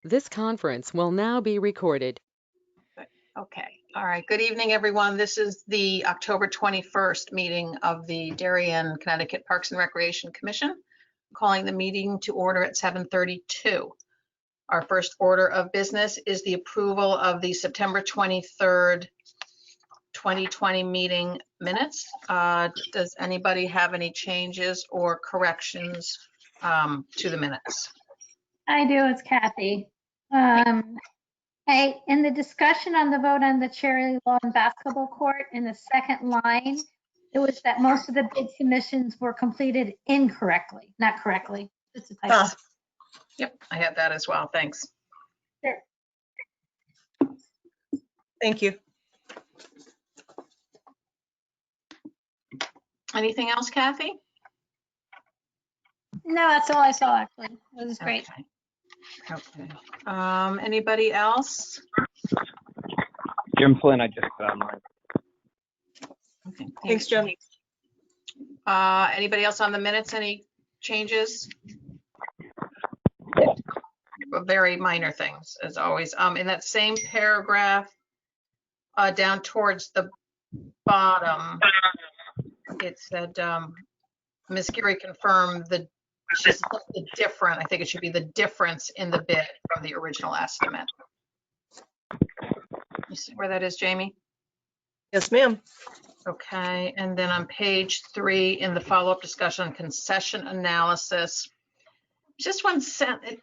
This conference will now be recorded. Okay. All right. Good evening, everyone. This is the October 21st meeting of the Darien, Connecticut Parks and Recreation Commission, calling the meeting to order at 7:32. Our first order of business is the approval of the September 23rd, 2020 meeting minutes. Does anybody have any changes or corrections to the minutes? I do, it's Kathy. Hey, in the discussion on the vote on the Cherry Lawn basketball court, in the second line, it was that most of the bid submissions were completed incorrectly, not correctly. Just a typo. Yep, I have that as well. Thanks. Sure. Thank you. Anything else, Kathy? No, that's all I saw, actually. It was great. Okay. Anybody else? Jim Flynn, I just got online. Okay, Thanks, Jim. Anybody else on the minutes? Any changes? Very minor things, as always. In that same paragraph, down towards the bottom, it said, Ms. Geary confirmed the different, I think it should be the difference in the bid from the original estimate. You see where that is, Jamie? Yes, ma'am. Okay, and then on page 3, in the follow-up discussion on concession analysis, just one sentence,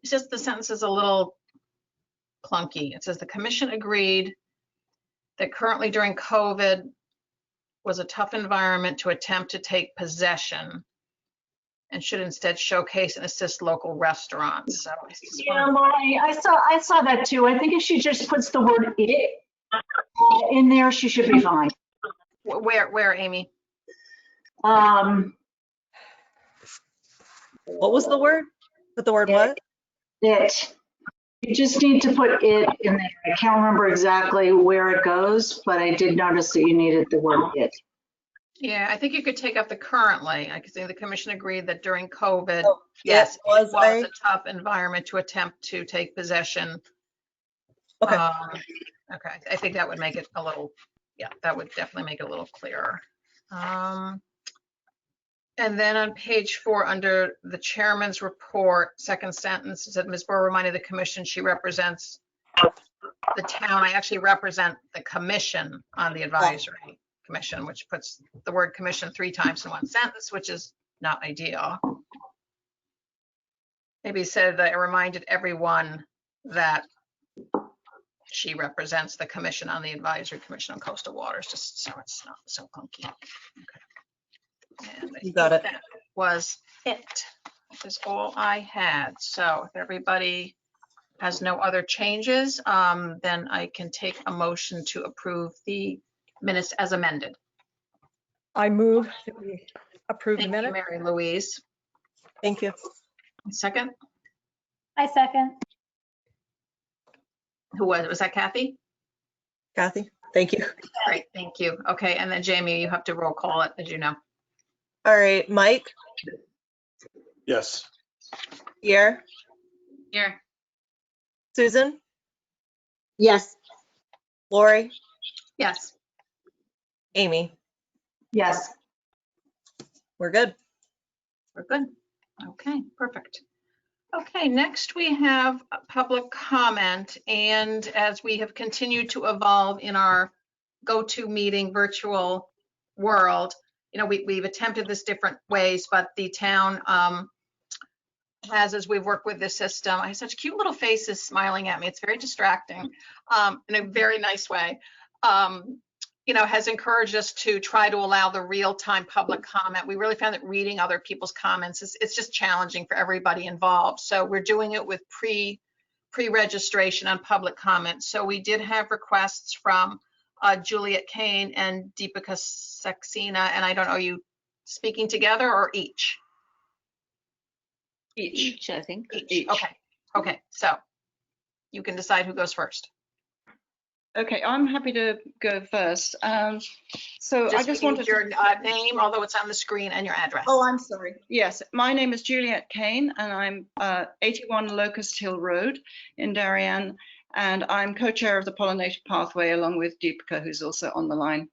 it's just the sentence is a little clunky. It says the commission agreed that currently during COVID was a tough environment to attempt to take possession and should instead showcase and assist local restaurants. So I just Yeah, wanna- Lori, I saw that too. I think if she just puts the word "it" in there, she should be fine. Where, Amy? Um, What was the word? Put the word what? it. You just need to put "it" in there. I can't remember exactly where it goes, but I did notice that you needed the word "it." Yeah, I think you could take up the currently. I could say the commission agreed that during COVID, Oh, yes, it was a tough environment to attempt to take possession. Okay. Okay, I think that would make it a little, yeah, that would definitely make it a little clearer. And then on page 4, under the chairman's report, second sentence, it said Ms. Burr reminded the commission she represents the town. I actually represent the commission on the advisory commission, which puts the word commission 3 times in one sentence, which is not ideal. Maybe said that it reminded everyone that she represents the commission on the advisory commission on coastal waters, just so it's not so clunky. Okay. And I You got think it. that was it. That is all I had. So if everybody has no other changes, then I can take a motion to approve the minutes as amended. I move that we approve the Thank you, minute. Mary Louise. Thank you. Second, I second. who was that, Kathy? Kathy, thank you. Great, thank you. Okay, and then Jamie, you have to roll call it, as you know. All right, Mike, Yes. Pierre, Here. Susan, Yes. Lori, Yes. Amy. Yes. We're good. We're good. Okay, perfect. Okay, next we have a public comment. And as we have continued to evolve in our GoToMeeting virtual world, you know, we've attempted this different ways, but the town has, as we've worked with this system, I have such cute little faces smiling at me. It's very distracting in a very nice way. You know, has encouraged us to try to allow the real-time public comment. We really found that reading other people's comments it's just challenging for everybody involved. So we're doing it with pre-registration on public comment. So we did have requests from Juliet Kane and Deepika Saxena, and I don't know, are you speaking together or each? Each, I think. Each. Okay. Okay. So you can decide who goes first. Okay, I'm happy to go first. So I just we need wanted your to. name, although it's on the screen, and your address. Oh, I'm sorry. Yes, my name is Juliet Kane, and I'm 81 Locust Hill Road in Darien, and I'm co-chair of the Pollinator Pathway along with Deepika, who's also on the line.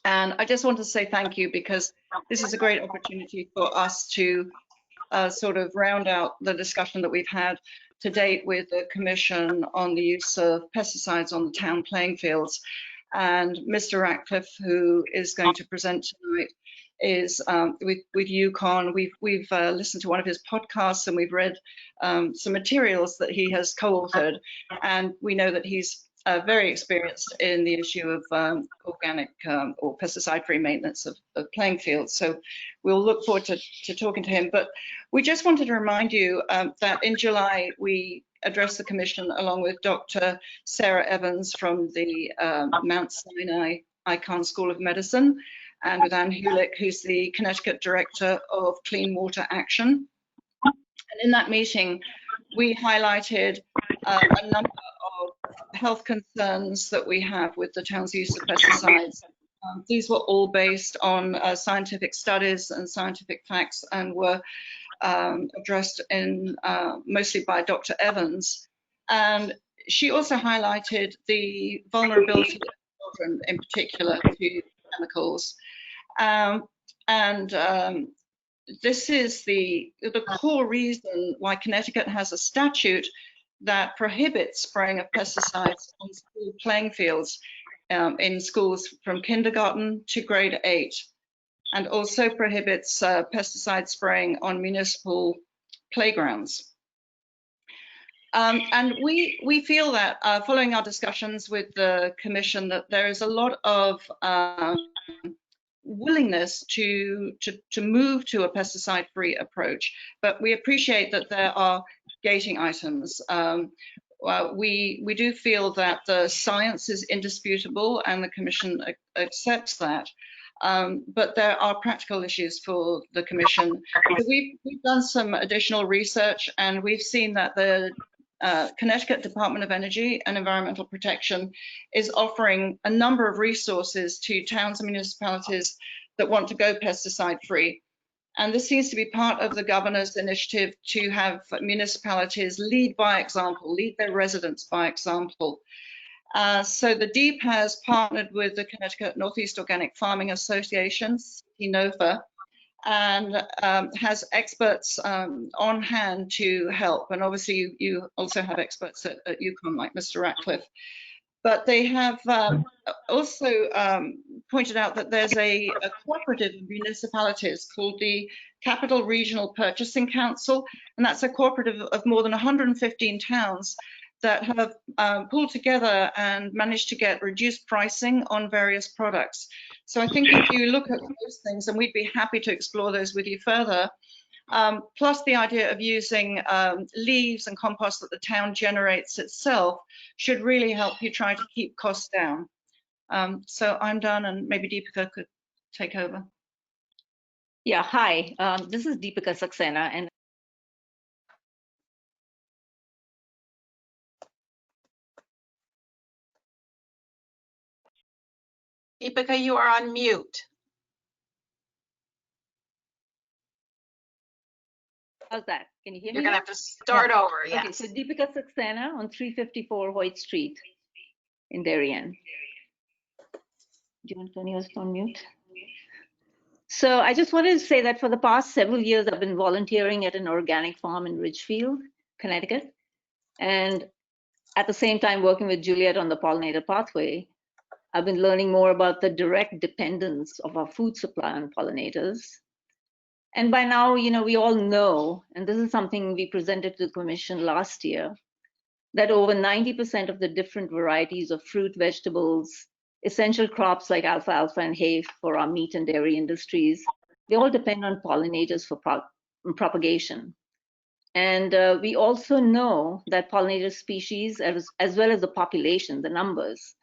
And I just want to say thank you because this is a great opportunity for us to sort of round out the discussion that we've had to date with the Commission on the use of pesticides on the town playing fields. And Mr. Ratcliffe, who is going to present tonight, is with UConn. We've listened to one of his podcasts and we've read some materials that he has co-authored, and we know that he's very experienced in the issue of organic or pesticide-free maintenance of playing fields. So we'll look forward to talking to him. But we just wanted to remind you that in July, we addressed the Commission along with Dr. Sarah Evans from the Mount Sinai Icahn School of Medicine, and with Anne Hulick, who's the Connecticut Director of Clean Water Action. And in that meeting, we highlighted a number of health concerns that we have with the town's use of pesticides. These were all based on scientific studies and scientific facts, and were addressed in mostly by Dr. Evans. And she also highlighted the vulnerability of children in particular to chemicals. This is the core reason why Connecticut has a statute that prohibits spraying of pesticides on school playing fields in schools from kindergarten to grade 8, and also prohibits pesticide spraying on municipal playgrounds. And we feel that following our discussions with the Commission, that there is a lot of willingness to move to a pesticide-free approach, but we appreciate that there are gating items. We do feel that the science is indisputable, and the Commission accepts that. But there are practical issues for the Commission. So we've done some additional research, and we've seen that the Connecticut Department of Energy and Environmental Protection is offering a number of resources to towns and municipalities that want to go pesticide free. And this seems to be part of the governor's initiative to have municipalities lead by example, lead their residents by example. So the DEEP has partnered with the Connecticut Northeast Organic Farming Association, CNOFA, and has experts on hand to help. And obviously you also have experts at UConn like Mr. Ratcliffe. But they have also pointed out that there's a cooperative of municipalities called the Capital Regional Purchasing Council, and that's a cooperative of more than 115 towns that have pulled together and managed to get reduced pricing on various products. So I think if you look at those things, and we'd be happy to explore those with you further, plus the idea of using leaves and compost that the town generates itself should really help you try to keep costs down. So I'm done, and maybe Deepika could take over. Yeah, hi, this is Deepika Saxena, and Deepika, you are on mute. how's that? Can you hear me? You're gonna have to start over, Okay, yes. so Deepika Saxena on 354 Hoyt Street in Darien. Do you want to turn yours on mute? So I just wanted to say that for the past several years, I've been volunteering at an organic farm in Ridgefield, Connecticut, and at the same time working with Juliet on the Pollinator Pathway. I've been learning more about the direct dependence of our food supply on pollinators. And by now, you know, we all know, and this is something we presented to the Commission last year, that over 90% of the different varieties of fruit, vegetables, essential crops like alfalfa and hay for our meat and dairy industries, they all depend on pollinators for propagation. And we also know that pollinator species, as well as the population, the numbers,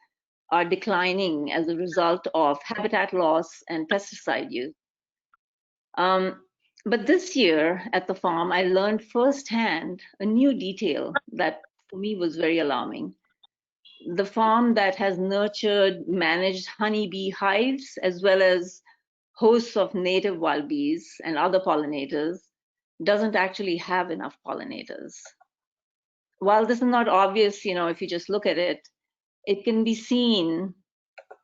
are declining as a result of habitat loss and pesticide use. But this year at the farm, I learned firsthand a new detail that for me was very alarming. the farm that has nurtured, managed honeybee hives, as well as hosts of native wild bees and other pollinators, doesn't actually have enough pollinators. While this is not obvious, if you just look at it, it can be seen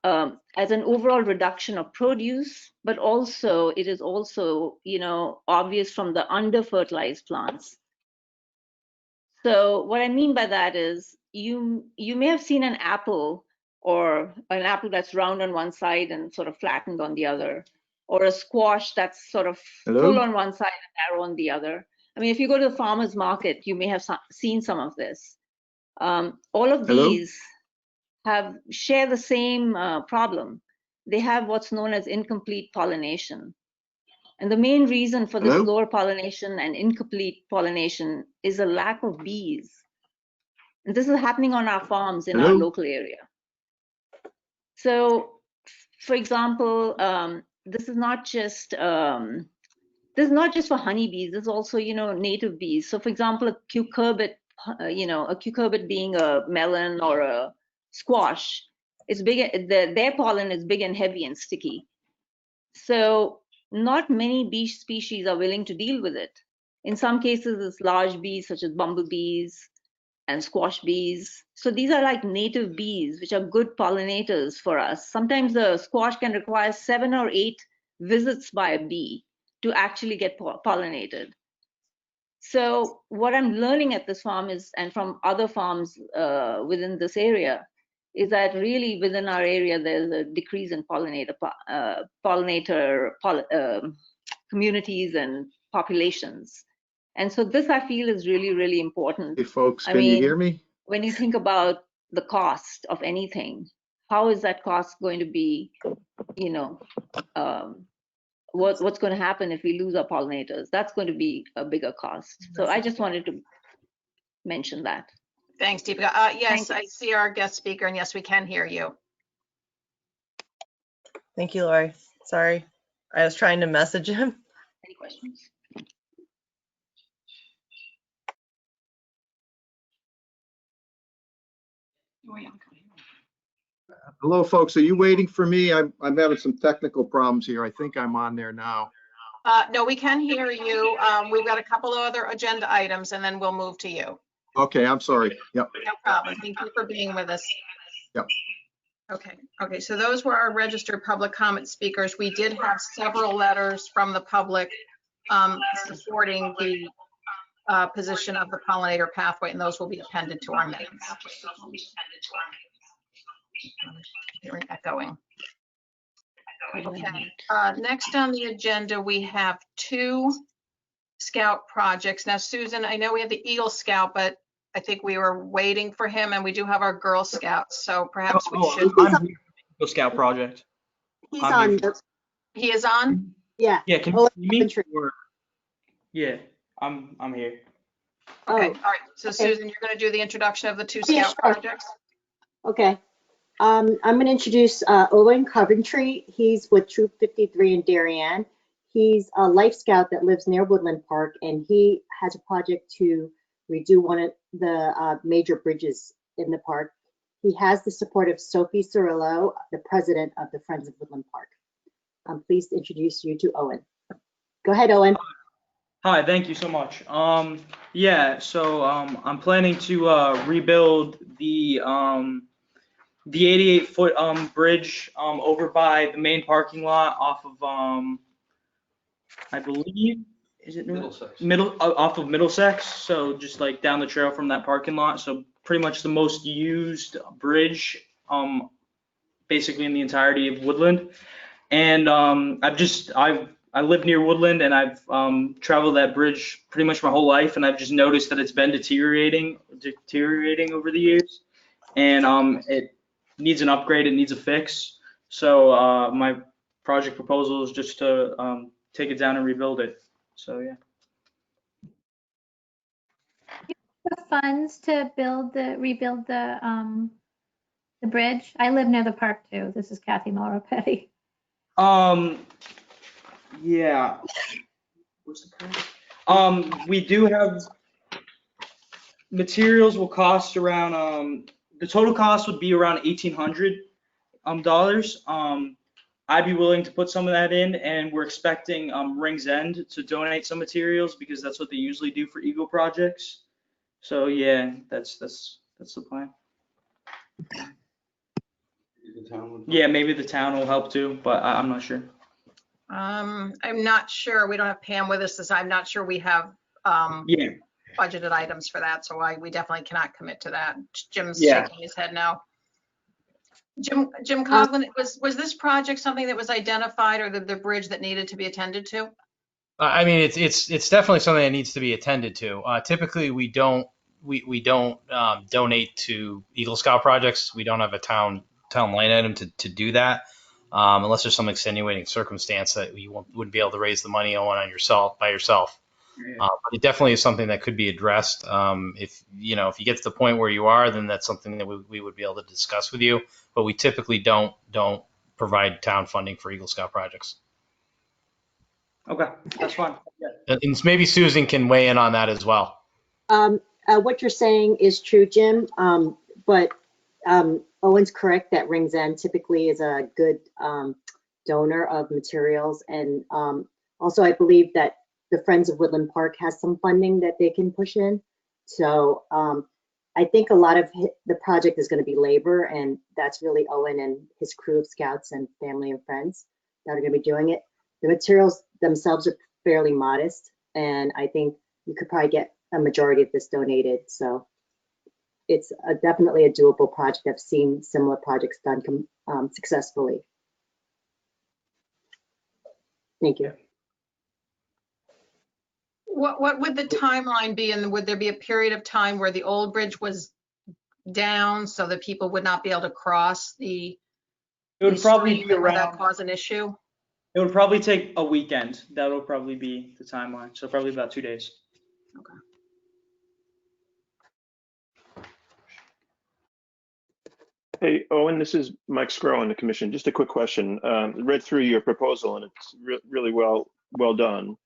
as an overall reduction of produce, but also it is also, obvious from the under-fertilized plants. So what I mean by that is you may have seen an apple, or an apple that's round on one side and sort of flattened on the other, or a squash that's sort of full on one side and narrow on the other. I mean, if you go to the farmer's market, you may have seen some of this. All of these share the same problem. They have what's known as incomplete pollination. And the main reason for this lower pollination and incomplete pollination is a lack of bees. And this is happening on our farms in our local area. So, for example, this is not just for honeybees. This is also, native bees. So, for example, a cucurbit, a cucurbit being a melon or a squash, it's big. Their pollen is big and heavy and sticky. So not many bee species are willing to deal with it. In some cases, it's large bees such as bumblebees and squash bees. So these are like native bees, which are good pollinators for us. Sometimes the squash can require 7 or 8 visits by a bee to actually get pollinated. So what I'm learning at this farm is, and from other farms within this area, is that really within our area, there's a decrease in pollinator communities and populations. And so this, I feel, is really, really important. Hey, folks, can you hear me? When you think about the cost of anything, how is that cost going to be, what's going to happen if we lose our pollinators? That's going to be a bigger cost. So I just wanted to mention that. Thanks, Deepika. Yes, I see our guest speaker, and yes, we can hear you. Thank you, Lori. Sorry, I was trying to message him. Any questions? Hello, folks. Are you waiting for me? I'm having some technical problems here. I think I'm on there now. No, we can hear you. We've got a couple of other agenda items, and then we'll move to you. Okay, I'm sorry. Yep. No problem. Thank you for being with us. Yep. Okay, so those were our registered public comment speakers. We did have several letters from the public supporting the position of the pollinator pathway, and those will be appended to our minutes. Hearing echoing. Okay. Next on the agenda, we have 2 Scout projects. Now, Susan, I know we have the Eagle Scout, but I think we were waiting for him, and we do have our Girl Scouts, so perhaps we should. I'm here for the Eagle Scout project. He's on. He is on? Yeah. Yeah, can you see me? Or... Yeah, I'm here. Okay, all right. So Susan, you're going to do the introduction of the 2 Scout projects? Okay. I'm going to introduce Owen Coventry. He's with Troop 53 in Darien. He's a Life Scout that lives near Woodland Park, and he has a project to redo one of the major bridges in the park. He has the support of Sophie Cirillo, the president of the Friends of Woodland Park. I'm pleased to introduce you to Owen. Go ahead, Owen. Hi, thank you so much. Yeah, so I'm planning to rebuild the 88-foot bridge over by the main parking lot off of I believe, is it Middlesex? Off of Middlesex, so just like down the trail from that parking lot. So pretty much the most used bridge basically in the entirety of Woodland. And I live near Woodland, and I've traveled that bridge pretty much my whole life, and I've just noticed that it's been deteriorating over the years, and it needs an upgrade, it needs a fix. So my project proposal is just to take it down and rebuild it. So yeah. The funds to rebuild the bridge. I live near the park too. This is Kathy Mara-Petty. Yeah. What's the price? We do have materials will cost around the total cost would be around $1,800 dollars. I'd be willing to put some of that in, and we're expecting Rings End to donate some materials because that's what they usually do for Eagle projects. So yeah, that's the plan. Yeah, maybe the town will help too, but I'm not sure. I'm not sure. We don't have Pam with us this. I'm not sure we have Yeah. budgeted items for that, so we definitely cannot commit to that. Jim's Yeah. shaking his head no. Jim Coughlin, was this project something that was identified, or the bridge that needed to be attended to? I mean, it's definitely something that needs to be attended to. Typically, we don't donate to Eagle Scout projects. We don't have a town line item to do that, unless there's some extenuating circumstance that you wouldn't be able to raise the money on yourself by yourself. But it definitely is something that could be addressed. If you get to the point where you are, then that's something that we would be able to discuss with you. But we typically don't provide town funding for Eagle Scout projects. Okay, that's fine. Yeah. And maybe Susan can weigh in on that as well. What you're saying is true, Jim, but Owen's correct that Rings End typically is a good donor of materials. And also, I believe that the Friends of Woodland Park has some funding that they can push in. So I think a lot of the project is going to be labor, and that's really Owen and his crew of scouts and family and friends that are going to be doing it. The materials themselves are fairly modest, and I think you could probably get a majority of this donated. So it's definitely a doable project. I've seen similar projects done successfully. Thank you. What would the timeline be, and would there be a period of time where the old bridge was down so that people would not be able to cross the It would probably be stream, and would that around. cause an issue? It would probably take a weekend. That'll probably be the timeline. So probably about 2 days. Okay. Hey, Owen, this is Mike Scrow on the commission. Just a quick question. Read through your proposal and it's really well done.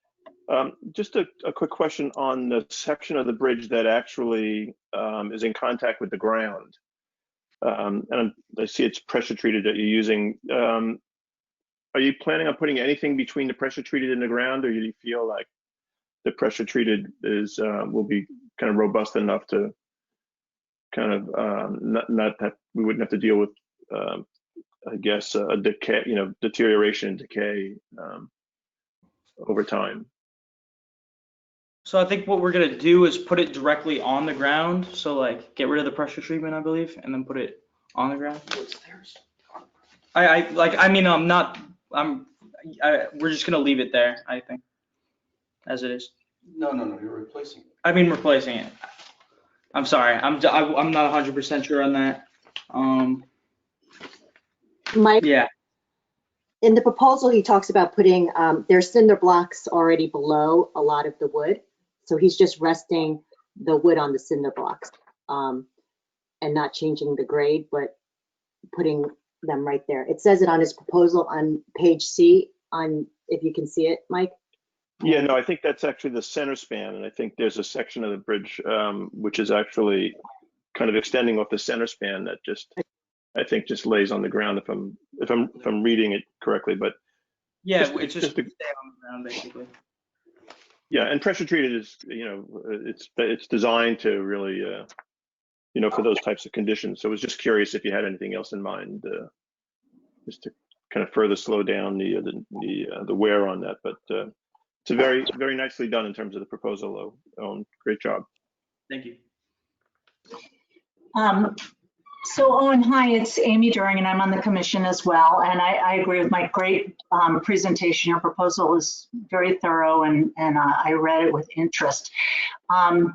Just a quick question on the section of the bridge that actually is in contact with the ground. And I see it's pressure treated that you're using. Are you planning on putting anything between the pressure treated and the ground, or do you feel like the pressure treated will be kind of robust enough to kind of not that we wouldn't have to deal with, I guess, a decay, deterioration and decay over time? So I think what we're gonna do is put it directly on the ground. So like get rid of the pressure treatment, I believe, and then put it on the ground. We're just gonna leave it there, I think, as it is. No, you're replacing it. I mean, replacing it. I'm sorry, I'm not 100% sure on that. Mike? Yeah. In the proposal, he talks about putting, there's cinder blocks already below a lot of the wood. So he's just resting the wood on the cinder blocks and not changing the grade, but putting them right there. It says it on his proposal on page C, if you can see it, Mike. Yeah, no, I think that's actually the center span. And I think there's a section of the bridge which is actually kind of extending off the center span that I think just lays on the ground if I'm reading it correctly, but yeah, it's just stay on the ground basically. Yeah, and pressure treated is, it's designed to really, for those types of conditions. So I was just curious if you had anything else in mind, just to kind of further slow down the wear on that. But it's a very, very nicely done in terms of the proposal, Owen. Great job. Thank you. So Owen, hi, it's Amy During, and I'm on the commission as well. And I agree with Mike. Great presentation. Your proposal is very thorough, and I read it with interest. I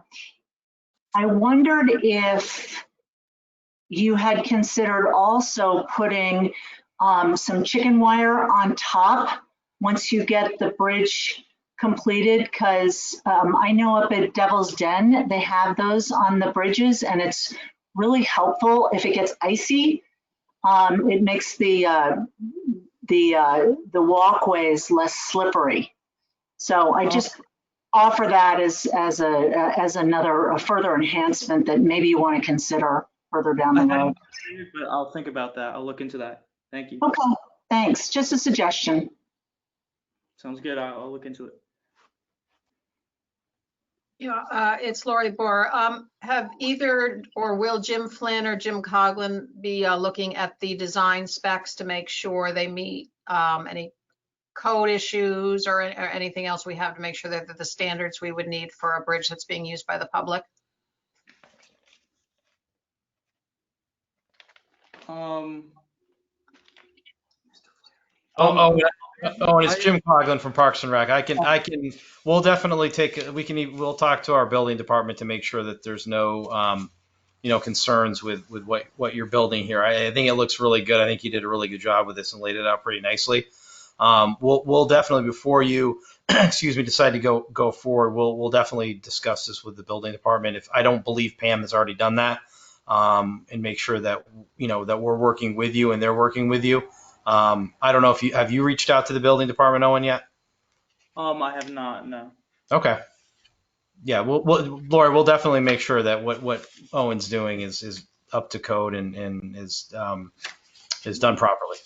wondered if you had considered also putting some chicken wire on top once you get the bridge completed, because I know up at Devil's Den, they have those on the bridges, and it's really helpful if it gets icy. It makes the walkways less slippery. So I just offer that as another further enhancement that maybe you want to consider further down the road. But I'll think about that. I'll look into that. Thank you. Okay, thanks. Just a suggestion. Sounds good. I'll look into it. Yeah, it's Lori Boer. Have either or will Jim Flynn or Jim Coughlin be looking at the design specs to make sure they meet any code issues or anything else we have to make sure that they're the standards we would need for a bridge that's being used by the public? It's Jim Coughlin from Parks and Rec. We'll definitely we'll talk to our building department to make sure that there's no, concerns with what you're building here. I think it looks really good. I think you did a really good job with this and laid it out pretty nicely. We'll definitely, before you, decide to go forward, we'll definitely discuss this with the building department. I don't believe Pam has already done that, and make sure that, that we're working with you and they're working with you. I don't know if have you reached out to the building department, Owen, yet? I have not, no. Okay. Yeah, Laura, we'll definitely make sure that what Owen's doing is up to code and is done properly.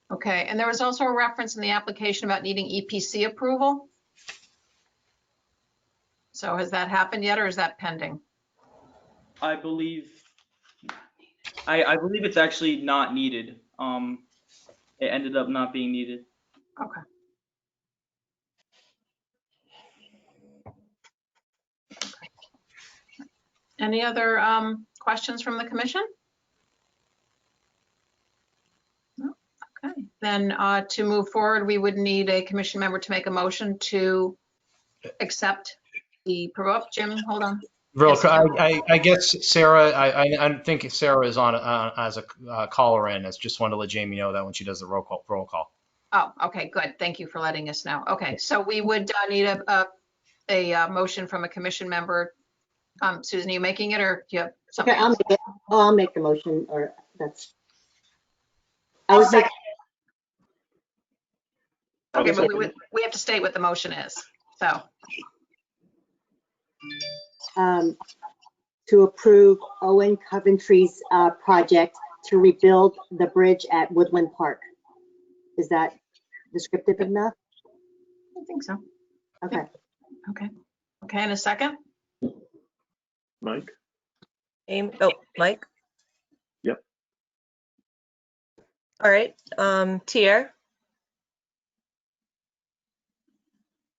Okay, and there was also a reference in the application about needing EPC approval. So has that happened yet, or is that pending? I believe it's actually not needed. It ended up not being needed. Okay. Any other questions from the commission? No? Okay, then to move forward, we would need a commission member to make a motion to accept the, Jim, hold on. Yes. I guess Sarah, I think Sarah is on as a caller in. I just wanted to let Jamie know that when she does the roll call. Oh, okay, good. Thank you for letting us know. Okay, so we would need a motion from a commission member. Susan, are you making it, or do you have something? Okay, I'll make it. Oh, I'll make the motion, or that's. I was like. Okay, but we have to state what the motion is. So. To approve Owen Coventry's project to rebuild the bridge at Woodland Park. Is that descriptive enough? I think so. Okay. Okay. Okay, and a second? Mike? Mike? Yep. All right. Tier?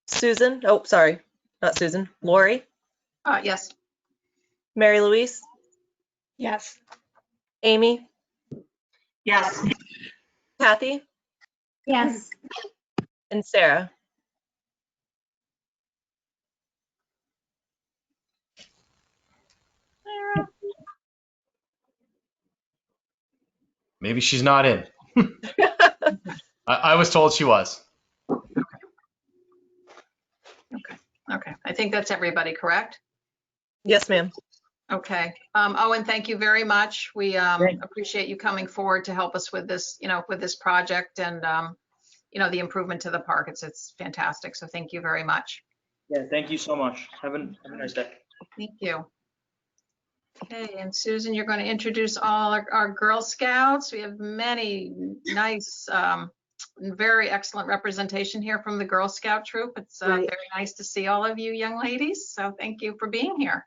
Susan? Oh, sorry. Not Susan. Lori? Yes. Mary Louise? Yes. Amy? Yes. Kathy? Yes. And Sarah? Maybe she's not in. I was told she was. Okay. I think that's everybody, correct? Yes, ma'am. Okay. Owen, thank you very much. We appreciate you coming forward to help us with this, with this project and, the improvement to the park. It's fantastic. So thank you very much. Yeah, thank you so much. Have a nice day. Thank you. Okay, and Susan, you're going to introduce all our Girl Scouts. We have many nice, very excellent representation here from the Girl Scout troop. It's very nice to see all of you young ladies. So thank you for being here.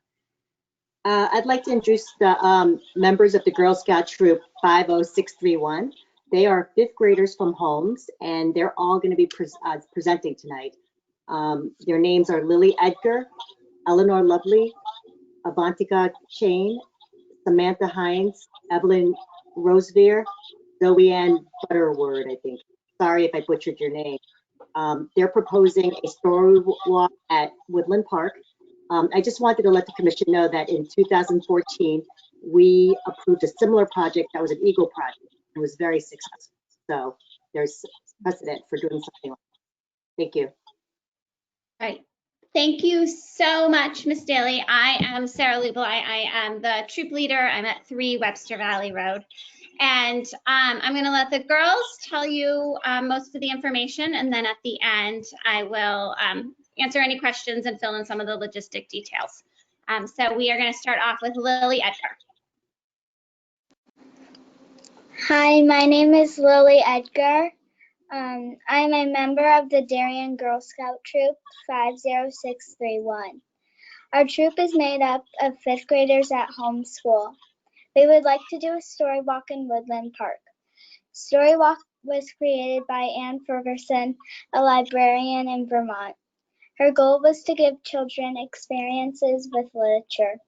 I'd like to introduce the members of the Girl Scout troop 50631. They are 5th graders from Holmes, and they're all going to be presenting tonight. Their names are Lily Edgar, Eleanor Lovely, Avantika Chain, Samantha Hines, Evelyn Rosevear, Zoe Ann Butterword, I think. Sorry if I butchered your name. They're proposing a story walk at Woodland Park. I just wanted to let the commission know that in 2014, we approved a similar project that was an Eagle project. It was very successful. So there's precedent for doing something like that. Thank you. All right. Thank you so much, Ms. Daly. I am Sarah Lubelai. I am the troop leader. I'm at 3 Webster Valley Road. And I'm going to let the girls tell you most of the information. And then at the end, I will answer any questions and fill in some of the logistic details. So we are going to start off with Lily Edgar. Hi, my name is Lily Edgar. I'm a member of the Darien Girl Scout Troop 50631. Our troop is made up of 5th graders at home school. We would like to do a story walk in Woodland Park. Story Walk was created by Anne Ferguson, a librarian in Vermont. Her goal was to give children experiences with literature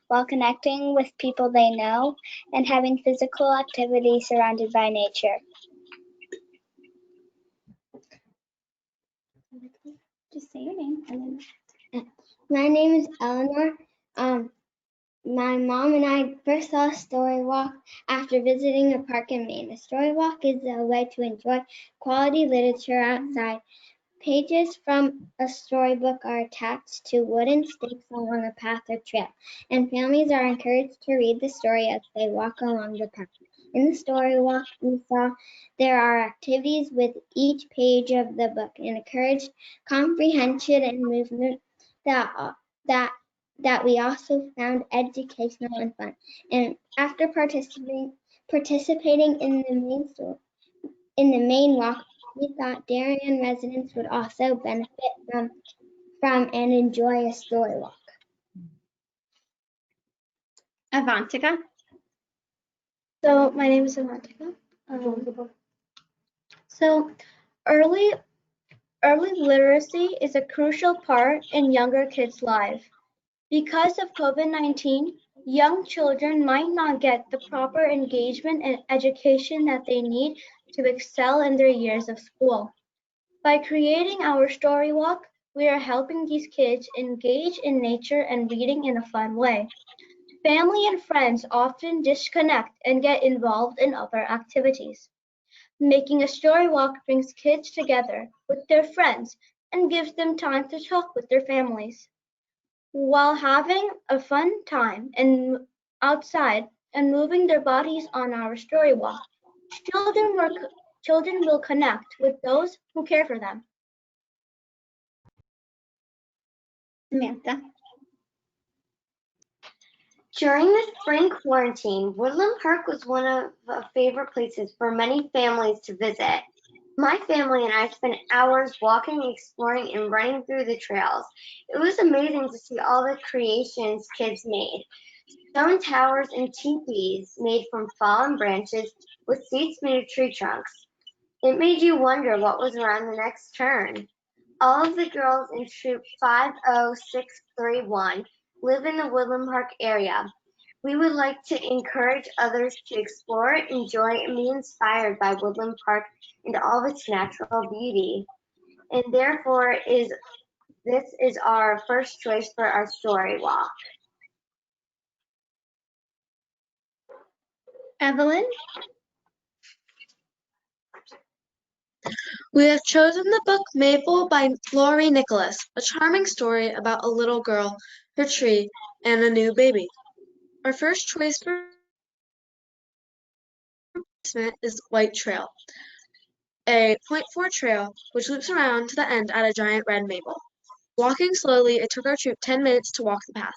while connecting with people they know and having physical activity surrounded by nature. Just say your name. And then... My name is Eleanor. My mom and I first saw a story walk after visiting a park in Maine. A story walk is a way to enjoy quality literature outside. Pages from a storybook are attached to wooden stakes along a path or trail, and families are encouraged to read the story as they walk along the path. In the story walk, we saw there are activities with each page of the book and encouraged comprehension and movement that we also found educational and fun. And after participating in the main walk, we thought Darien residents would also benefit from and enjoy a story walk. Avantika. So my name is Avantika. So early literacy is a crucial part in younger kids' lives. Because of COVID-19, young children might not get the proper engagement and education that they need to excel in their years of school. By creating our story walk, we are helping these kids engage in nature and reading in a fun way. Family and friends often disconnect and get involved in other activities. Making a story walk brings kids together with their friends and gives them time to talk with their families. While having a fun time and outside and moving their bodies on our story walk, children will connect with those who care for them. Samantha. During the spring quarantine, Woodland Park was one of the favorite places for many families to visit. My family and I spent hours walking, exploring, and running through the trails. It was amazing to see all the creations kids made. Stone towers and teepees made from fallen branches with seats made of tree trunks. It made you wonder what was around the next turn. All of the girls in Troop 50631 live in the Woodland Park area. We would like to encourage others to explore, enjoy, and be inspired by Woodland Park and all of its natural beauty. And therefore, this is our first choice for our story walk. Evelyn. We have chosen the book Maple by Laurie Nicholas, a charming story about a little girl, her tree, and a new baby. Our first choice for is White Trail, a 0.4 trail which loops around to the end at a giant red maple. Walking slowly, it took our troop 10 minutes to walk the path.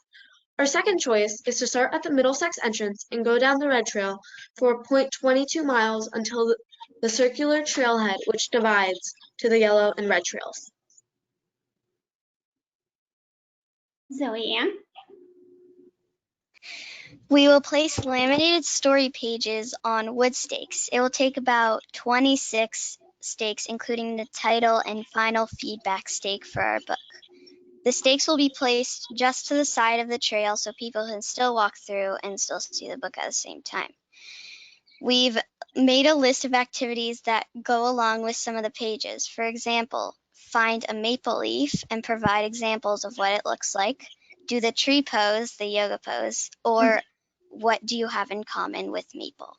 Our second choice is to start at the Middlesex entrance and go down the red trail for 0.22 miles until the circular trailhead which divides to the yellow and red trails. Zoe Ann. We will place laminated story pages on wood stakes. It will take about 26 stakes, including the title and final feedback stake for our book. The stakes will be placed just to the side of the trail so people can still walk through and still see the book at the same time. We've made a list of activities that go along with some of the pages. For example, find a maple leaf and provide examples of what it looks like. Do the tree pose, the yoga pose, or what do you have in common with maple?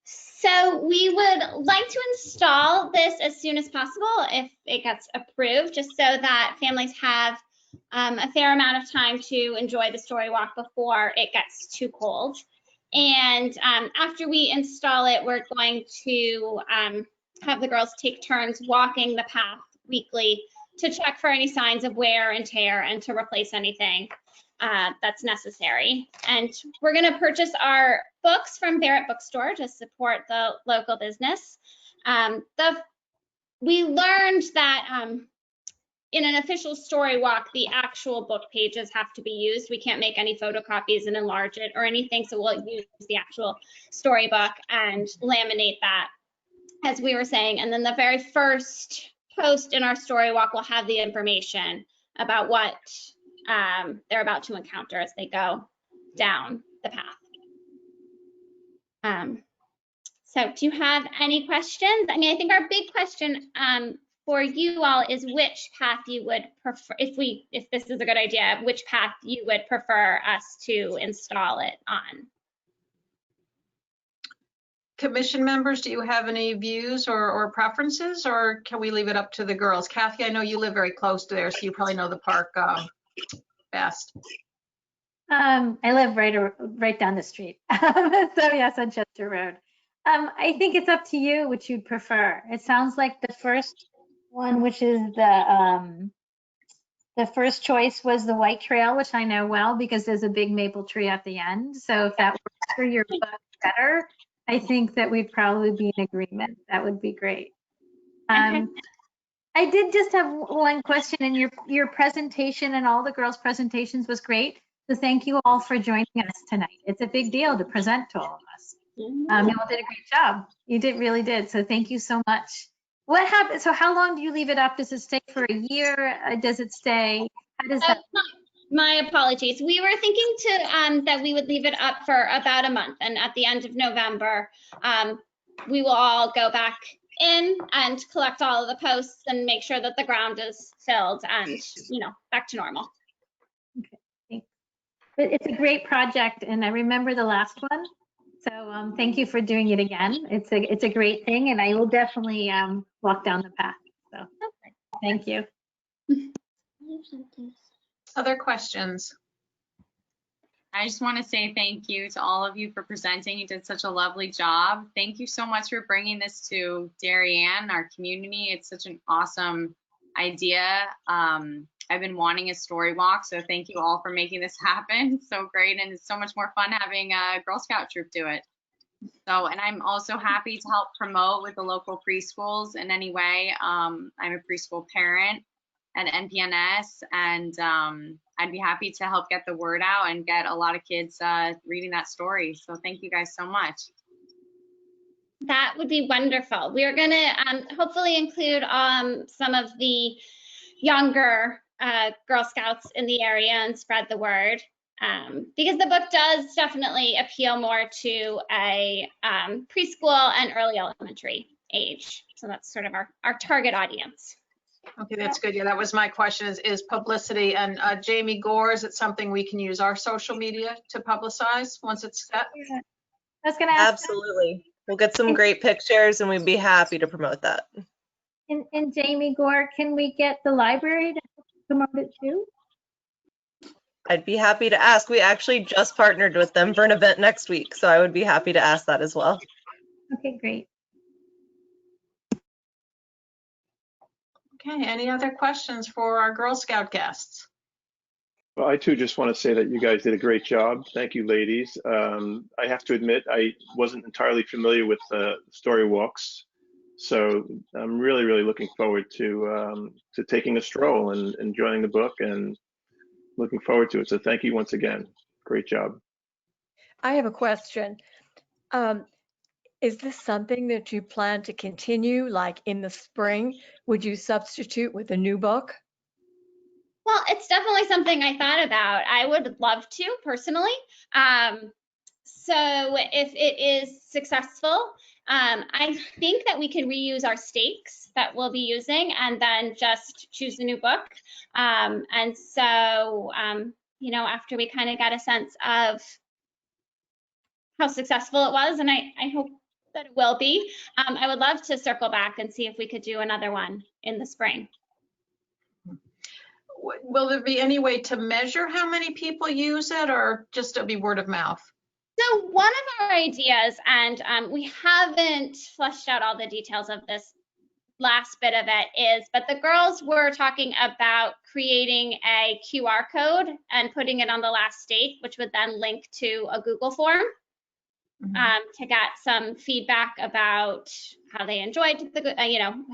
So we would like to install this as soon as possible if it gets approved, just so that families have a fair amount of time to enjoy the story walk before it gets too cold. And after we install it, we're going to have the girls take turns walking the path weekly to check for any signs of wear and tear and to replace anything. that's necessary. And we're going to purchase our books from Barrett Bookstore to support the local business. We learned that in an official story walk, the actual book pages have to be used. We can't make any photocopies and enlarge it or anything, so we'll use the actual storybook and laminate that, as we were saying. And then the very first post in our story walk will have the information about what they're about to encounter as they go down the path. So do you have any questions? I mean, I think our big question for you all is which path you would prefer, if this is a good idea, which path you would prefer us to install it on. Commission members, do you have any views or preferences, or can we leave it up to the girls? Kathy, I know you live very close to there, so you probably know the park best. I live right down the street. So yes, on Chester Road. I think it's up to you which you'd prefer. It sounds like the first one, which is the first choice, was the White Trail, which I know well because there's a big maple tree at the end. So if that works for your book better, I think that we'd probably be in agreement. That would be great. I did just have one question, and your presentation and all the girls' presentations was great. So thank you all for joining us tonight. It's a big deal to present to all of us. You all did a great job. You really did. So thank you so much. What happened? So how long do you leave it up? Does it stay for a year? Does it stay? How does that? My apologies. We were thinking that we would leave it up for about a month, and at the end of November, we will all go back in and collect all of the posts and make sure that the ground is filled and, back to normal. Okay, thanks. But it's a great project, and I remember the last one. So thank you for doing it again. It's a great thing, and I will definitely walk down the path. So thank you. Other questions? I just want to say thank you to all of you for presenting. You did such a lovely job. Thank you so much for bringing this to Darien, our community. It's such an awesome idea. I've been wanting a story walk, so thank you all for making this happen. So great, and it's so much more fun having a Girl Scout troop do it. So, and I'm also happy to help promote with the local preschools in any way. I'm a preschool parent at NPNS, and I'd be happy to help get the word out and get a lot of kids reading that story. So thank you guys so much. That would be wonderful. We are going to hopefully include some of the younger Girl Scouts in the area and spread the word, because the book does definitely appeal more to a preschool and early elementary age. So that's sort of our target audience. Okay, that's good. Yeah, that was my question, is publicity. And Jamie Gore, is it something we can use our social media to publicize once it's set? Yeah. I was going to ask. Absolutely. We'll get some great pictures and we'd be happy to promote that. And Jamie Gore, can we get the library to promote it too? I'd be happy to ask. We actually just partnered with them for an event next week, so I would be happy to ask that as well. Okay, great. Okay, any other questions for our Girl Scout guests? Well, I too just want to say that you guys did a great job. Thank you, ladies. I have to admit, I wasn't entirely familiar with story walks, so I'm really, really looking forward to taking a stroll and enjoying the book, and looking forward to it. So thank you once again. Great job. I have a question. Is this something that you plan to continue, like in the spring? Would you substitute with a new book? Well, it's definitely something I thought about. I would love to personally. So if it is successful, I think that we can reuse our stakes that we'll be using and then just choose a new book. And so, after we kind of got a sense of how successful it was, and I hope that it will be, I would love to circle back and see if we could do another one in the spring. Will there be any way to measure how many people use it, or just it'll be word of mouth? So one of our ideas, and we haven't fleshed out all the details of this last bit of it is, but the girls were talking about creating a QR code and putting it on the last stake, which would then link to a Google form to get some feedback about how they enjoyed the,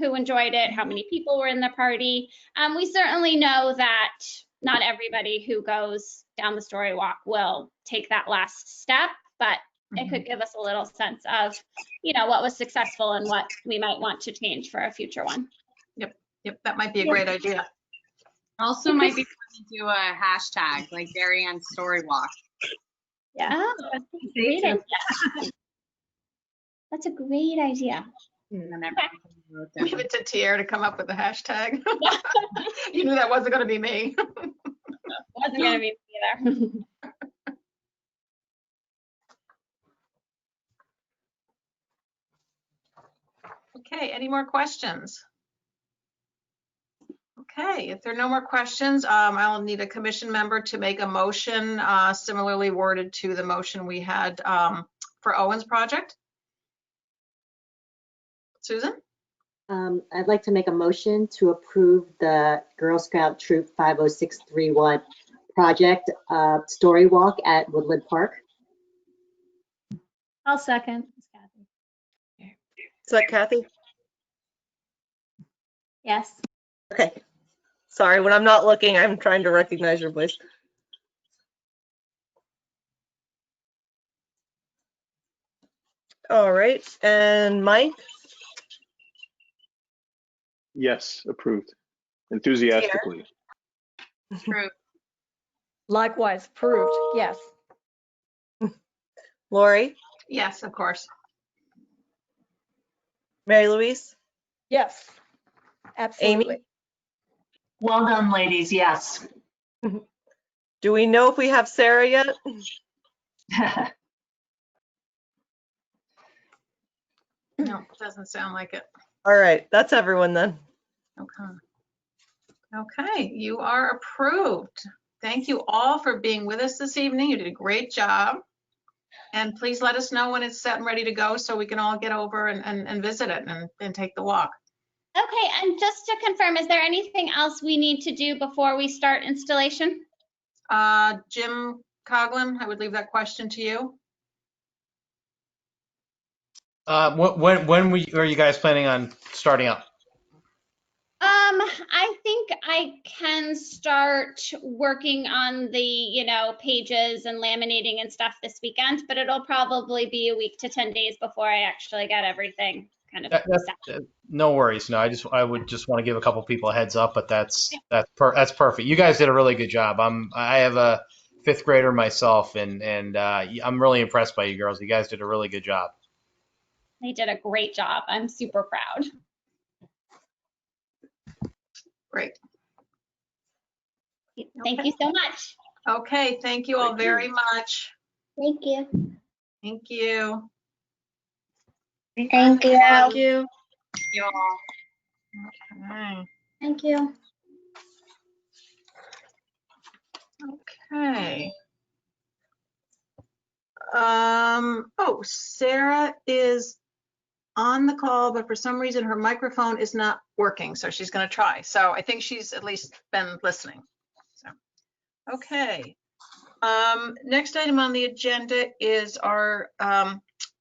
who enjoyed it, how many people were in the party. We certainly know that not everybody who goes down the story walk will take that last step, but it could give us a little sense of, what was successful and what we might want to change for a future one. Yep, that might be a great idea. Also might be fun to do a hashtag like Darien Story Walk. Yeah. Oh, that's a great idea. That's a great idea. Leave it to Tier to come up with the hashtag. You knew that wasn't going to be me. Wasn't going to be me either. Okay, any more questions? Okay, if there are no more questions, I'll need a commission member to make a motion similarly worded to the motion we had for Owen's project. Susan? I'd like to make a motion to approve the Girl Scout Troop 50631 project story walk at Woodland Park. I'll second. Is that Kathy? Yes. Okay. Sorry, when I'm not looking, I'm trying to recognize your voice. All right, and Mike? Yes, approved. Enthusiastically. Approved. Likewise, approved, yes. Lori? Yes, of course. Mary Louise? Yes, absolutely. Amy? Well done, ladies, yes. Do we know if we have Sarah yet? No, doesn't sound like it. All right, that's everyone then. Okay. Okay, you are approved. Thank you all for being with us this evening. You did a great job. And please let us know when it's set and ready to go so we can all get over and visit it and take the walk. Okay, and just to confirm, is there anything else we need to do before we start installation? Jim Coughlin, I would leave that question to you. When are you guys planning on starting up? I think I can start working on the, pages and laminating and stuff this weekend, but it'll probably be a week to 10 days before I actually get everything kind of set. No worries. No, I would just want to give a couple people a heads up, but that's perfect. You guys did a really good job. I have a 5th grader myself, and I'm really impressed by you girls. You guys did a really good job. They did a great job. I'm super proud. Great. Thank you so much. Okay, thank you all very much. Thank you. Thank you. Thank you. Thank you. Thank you all. Okay. Thank you. Okay. Oh, Sarah is on the call, but for some reason her microphone is not working, so she's going to try. So I think she's at least been listening. So, okay. Next item on the agenda is our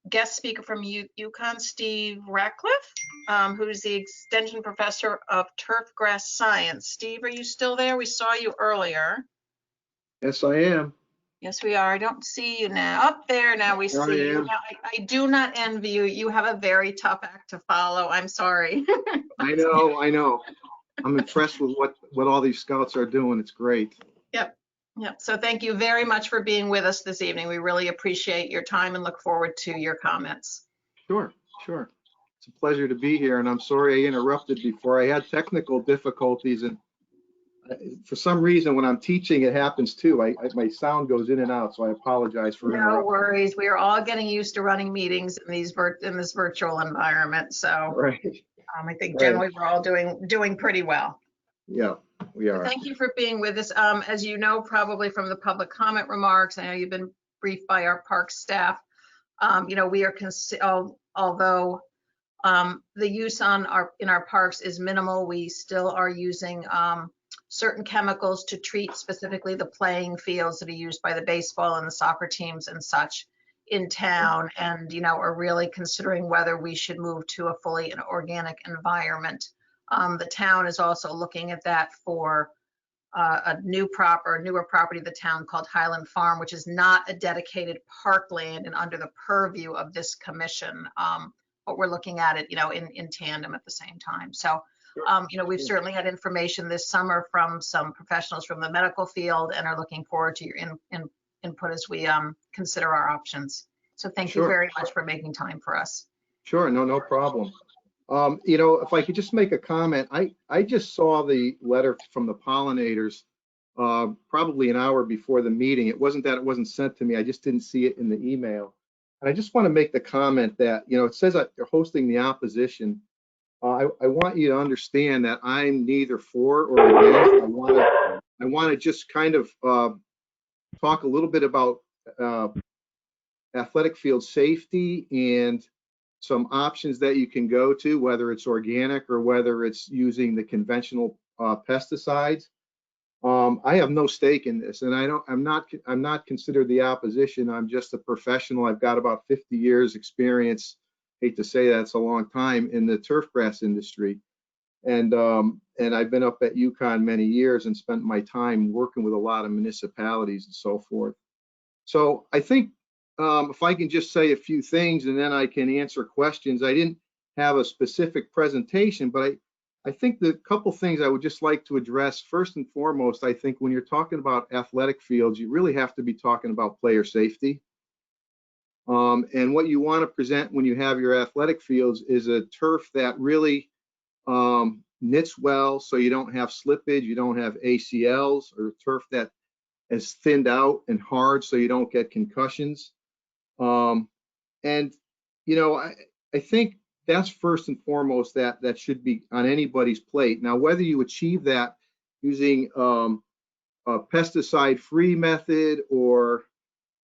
guest speaker from UConn, Steve Ratcliffe, who's the extension professor of turfgrass science. Steve, are you still there? We saw you earlier. Yes, I am. Yes, we are. I don't see you now. Up there now we There I see you. am. Now, I do not envy you. You have a very tough act to follow. I'm sorry. I know. I'm impressed with what all these scouts are doing. It's great. Yep. So thank you very much for being with us this evening. We really appreciate your time and look forward to your comments. Sure. It's a pleasure to be here, and I'm sorry I interrupted before. I had technical difficulties, and for some reason, when I'm teaching, it happens too. My sound goes in and out, so I apologize for No interrupting. worries. We are all getting used to running meetings in this virtual environment. So Right. I think generally we're all doing pretty well. Yeah, we are. Thank you for being with us. As you know, probably from the public comment remarks, I know you've been briefed by our park staff. We are, although The use in our parks is minimal. We still are using certain chemicals to treat specifically the playing fields that are used by the baseball and the soccer teams and such in town, and are really considering whether we should move to a fully organic environment. The town is also looking at that for a newer property of the town called Highland Farm, which is not a dedicated parkland and under the purview of this commission. But we're looking at it, in tandem at the same time. So, we've certainly had information this summer from some professionals from the medical field and are looking forward to your input as we consider our options. So thank you very much for making time for us. Sure, no problem. If I could just make a comment, I just saw the letter from the pollinators probably an hour before the meeting. It wasn't that it wasn't sent to me, I just didn't see it in the email. And I just want to make the comment that, it says that they're hosting the opposition. I want you to understand that I'm neither for or against. I want to just kind of talk a little bit about athletic field safety and some options that you can go to, whether it's organic or whether it's using the conventional pesticides. I have no stake in this, and I'm not considered the opposition. I'm just a professional. I've got about 50 years experience. Hate to say that's a long time in the turf grass industry, and I've been up at UConn many years and spent my time working with a lot of municipalities and so forth. So I think if I can just say a few things and then I can answer questions. I didn't have a specific presentation, but I think the couple things I would just like to address. First and foremost, I think when you're talking about athletic fields, you really have to be talking about player safety. And what you want to present when you have your athletic fields is a turf that really knits well, so you don't have slippage, you don't have ACLs, or turf that is thinned out and hard so you don't get concussions. And I think that's first and foremost that should be on anybody's plate. Now, whether you achieve that using a pesticide-free method or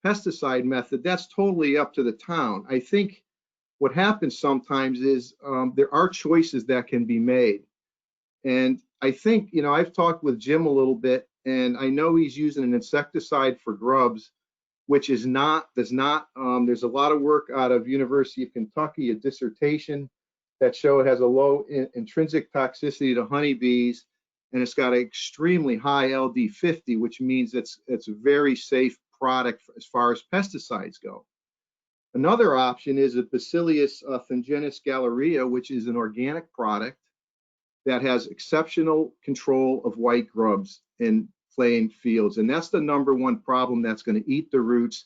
pesticide method, that's totally up to the town. I think what happens sometimes is there are choices that can be made. And I think, I've talked with Jim a little bit, and I know he's using an insecticide for grubs, which there's a lot of work out of University of Kentucky, a dissertation that show it has a low intrinsic toxicity to honeybees, and it's got an extremely high LD50, which means it's a very safe product as far as pesticides go. Another option is a Bacillus thuringiensis galleria, which is an organic product that has exceptional control of white grubs in playing fields. And that's the #1 problem that's going to eat the roots.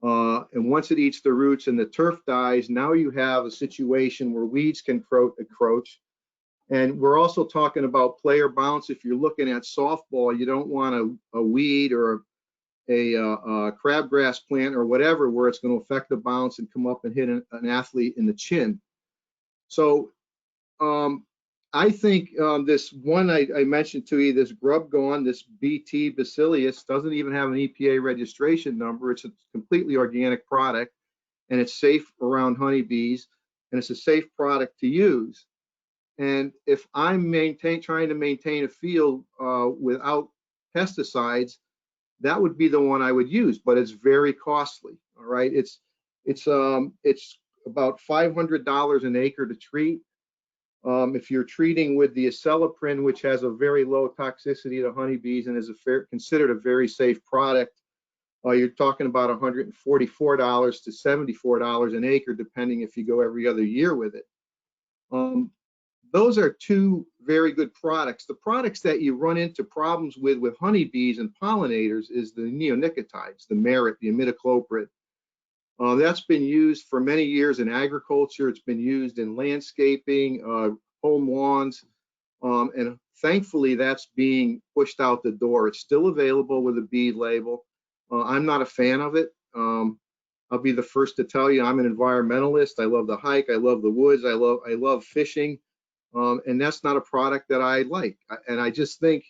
And once it eats the roots and the turf dies, now you have a situation where weeds can encroach. And we're also talking about player bounce. If you're looking at softball, you don't want a weed or a crabgrass plant or whatever where it's going to affect the bounce and come up and hit an athlete in the chin. So I think this one I mentioned to you, this grub gone, this BT Bacillus, doesn't even have an EPA registration number. It's a completely organic product, and it's safe around honeybees, and it's a safe product to use. And if I'm trying to maintain a field without pesticides, that would be the one I would use, but it's very costly. All right, it's about $500 an acre to treat. If you're treating with the acelepryn, which has a very low toxicity to honeybees and is considered a very safe product, you're talking about $144 to $74 an acre, depending if you go every other year with it. Those are two very good products. The products that you run into problems with honeybees and pollinators is the neonicotinoids, the merit, the imidacloprid. That's been used for many years in agriculture. It's been used in landscaping, home lawns, and thankfully that's being pushed out the door. It's still available with a bead label. I'm not a fan of it. I'll be the first to tell you I'm an environmentalist. I love the hike. I love the woods. I love fishing. And that's not a product that I like. And I just think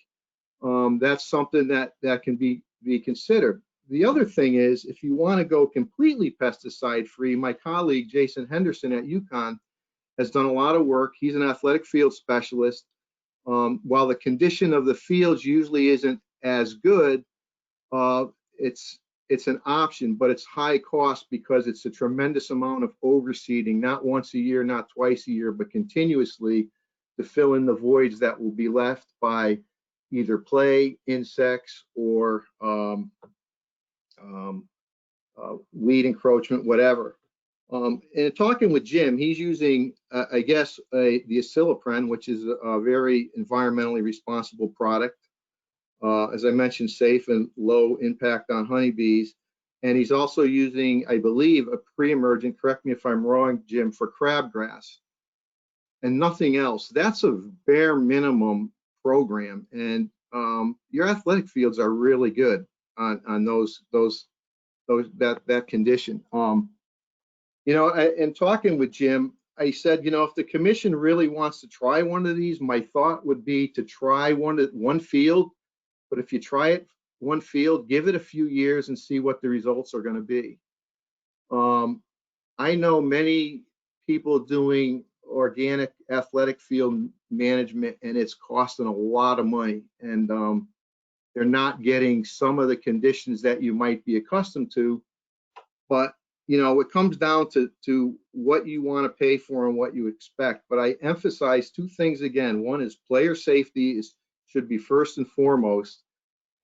that's something that can be considered. The other thing is, if you want to go completely pesticide free, my colleague Jason Henderson at UConn has done a lot of work. He's an athletic field specialist. While the condition of the fields usually isn't as good, it's an option, but it's high cost because it's a tremendous amount of overseeding, not once a year, not twice a year, but continuously to fill in the voids that will be left by either play, insects, or weed encroachment, whatever. And talking with Jim, he's using, I guess, the Acylopren, which is a very environmentally responsible product. As I mentioned, safe and low impact on honeybees. And he's also using, I believe, a pre-emergent, correct me if I'm wrong, Jim, for crabgrass and nothing else. That's a bare minimum program. And your athletic fields are really good on that condition. You know, in talking with Jim, I said, you know, if the commission really wants to try one of these, my thought would be to try one field. But if you try it one field, give it a few years and see what the results are going to be. I know many people doing organic athletic field management, and it's costing a lot of money, and they're not getting some of the conditions that you might be accustomed to. But you know, it comes down to what you want to pay for and what you expect. But I emphasize two things again. One is player safety should be first and foremost.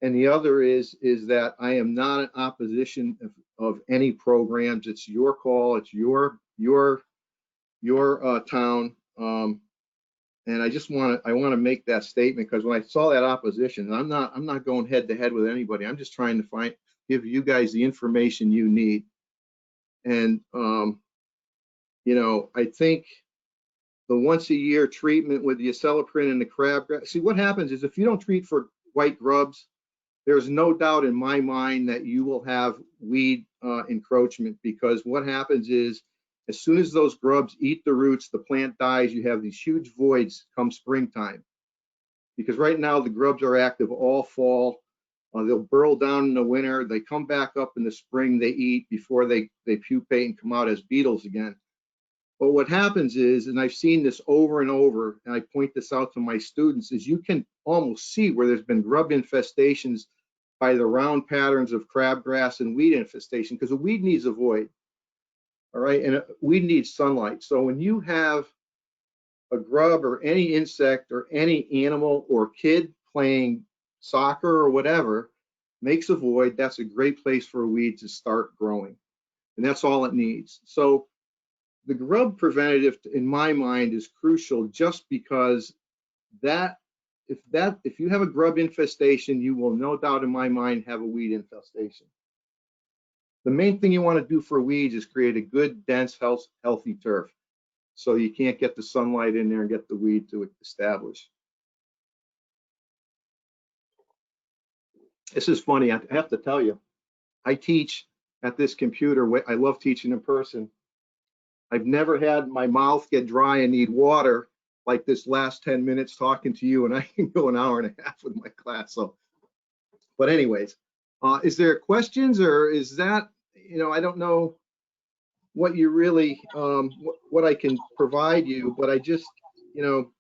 And the other is that I am not in opposition of any programs. It's your call. It's your town. And I just want to make that statement, because when I saw that opposition, I'm not going head to head with anybody. I'm just trying to give you guys the information you need. And you know, I think the once a year treatment with the Acylopren and the crabgrass. See, what happens is if you don't treat for white grubs, there's no doubt in my mind that you will have weed encroachment, because what happens is as soon as those grubs eat the roots, the plant dies. You have these huge voids come springtime, because right now the grubs are active all fall. They'll burrow down in the winter. They come back up in the spring. They eat before they pupate and come out as beetles again. But what happens is, and I've seen this over and over, and I point this out to my students, is you can almost see where there's been grub infestations by the round patterns of crabgrass and weed infestation, because a weed needs a void, all right? And a weed needs sunlight. So when you have a grub or any insect or any animal or kid playing soccer or whatever makes a void, that's a great place for a weed to start growing. And that's all it needs. So the grub preventative, in my mind, is crucial, just because if you have a grub infestation, you will no doubt in my mind have a weed infestation. The main thing you want to do for weeds is create a good, dense, healthy turf, so you can't get the sunlight in there and get the weed to establish. This is funny. I have to tell you, I teach at this computer. I love teaching in person. I've never had my mouth get dry and need water like this last 10 minutes talking to you, and I can go an hour and a half with my class. So, but anyways, is there questions, or is that, you know, I don't know what you really, what I can provide you, but I just, you know,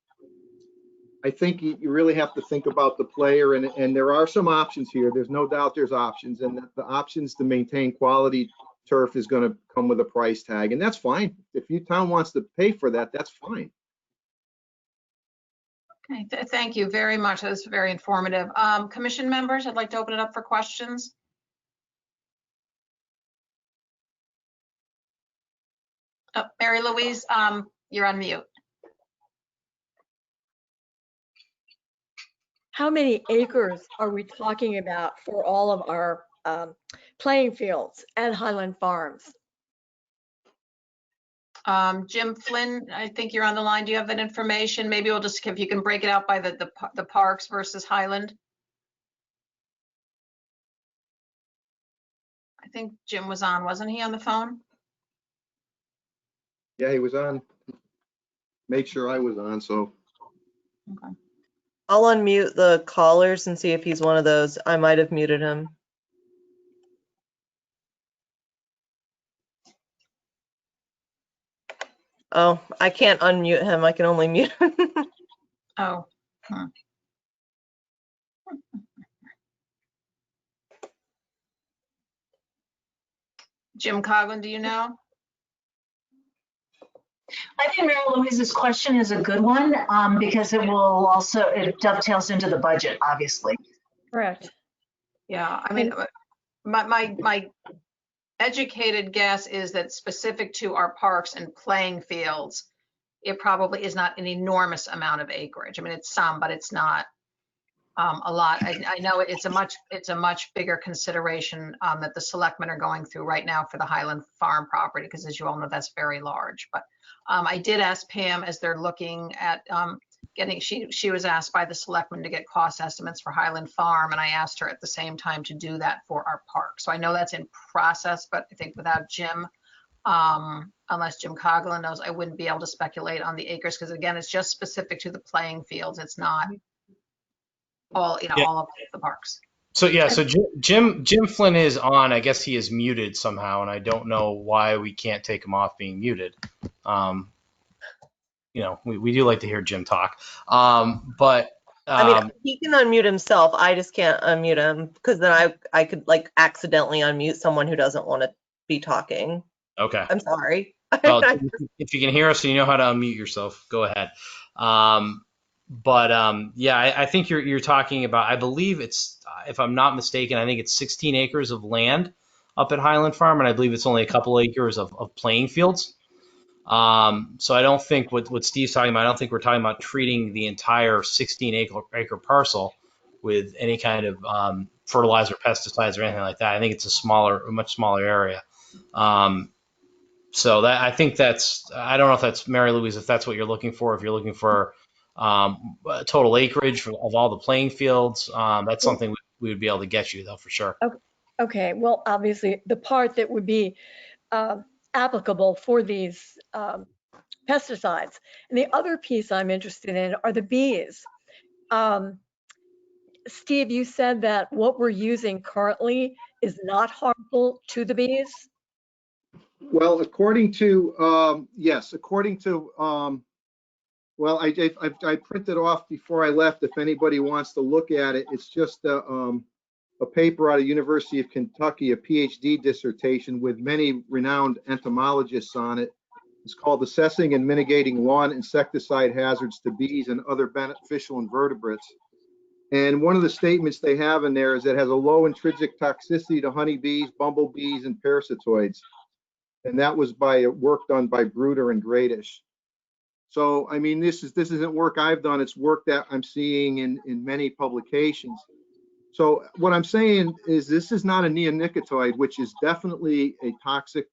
I think you really have to think about the player, and there are some options here. There's no doubt there's options, and the options to maintain quality turf is going to come with a price tag, and that's fine. If your town wants to pay for that, that's fine. Okay, thank you very much. That was very informative. Commission members, I'd like to open it up for questions. Oh, Mary Louise, you're on mute. How many acres are we talking about for all of our playing fields at Highland Farms? Jim Flynn, I think you're on the line. Do you have that information? Maybe we'll just, if you can break it out by the parks versus Highland. I think Jim was on, wasn't he, on the phone? Yeah, he was on. Made sure I was on, so. Okay. I'll unmute the callers and see if he's one of those. I might have muted him. Oh, I can't unmute him. I can only mute him. Oh. Hmm. Jim Coglin, do you know? I think Mary Louise's question is a good one because it dovetails into the budget, obviously. Correct. Yeah, I mean, my educated guess is that specific to our parks and playing fields, it probably is not an enormous amount of acreage. I mean, it's some, but it's not a lot. I know it's a much bigger consideration that the selectmen are going through right now for the Highland Farm property, because as you all know, that's very large. But I did ask Pam, as they're looking at she was asked by the selectmen to get cost estimates for Highland Farm, and I asked her at the same time to do that for our park. So I know that's in process, but I think without Jim, unless Jim Coglin knows, I wouldn't be able to speculate on the acres, because again, it's just specific to the playing fields. It's not all, all of the parks. So yeah, so Jim Flynn is on. I guess he is muted somehow, and I don't know why we can't take him off being muted. We do like to hear Jim talk. But I mean, he can unmute himself. I just can't unmute him, because then I could like accidentally unmute someone who doesn't want to be talking. Okay. I'm sorry. Well, if you can hear us and you know how to unmute yourself, go ahead. Yeah, I think you're talking about, I believe it's, if I'm not mistaken, I think it's 16 acres of land up at Highland Farm, and I believe it's only a couple acres of playing fields. So I don't think what Steve's talking about, I don't think we're talking about treating the entire 16 acre parcel with any kind of fertilizer, pesticides, or anything like that. I think it's a much smaller area. So that, I think that's, I don't know if that's, Mary Louise, if that's what you're looking for. If you're looking for total acreage of all the playing fields, that's something we would be able to get you, though, for sure. Okay, well, obviously, the part that would be applicable for these pesticides. And the other piece I'm interested in are the bees. Steve, you said that what we're using currently is not harmful to the bees? Well, according to, yes, according to, well, I printed off before I left. If anybody wants to look at it, it's just a paper out of University of Kentucky, a PhD dissertation with many renowned entomologists on it. It's called Assessing and Mitigating Lawn Insecticide Hazards to Bees and Other Beneficial Invertebrates. And one of the statements they have in there is that it has a low intrinsic toxicity to honeybees, bumblebees, and parasitoids. And that was by work done by Bruder and Gradish. So, I mean, this isn't work I've done. It's work that I'm seeing in many publications. So what I'm saying is this is not a neonicotinoid, which is definitely a toxic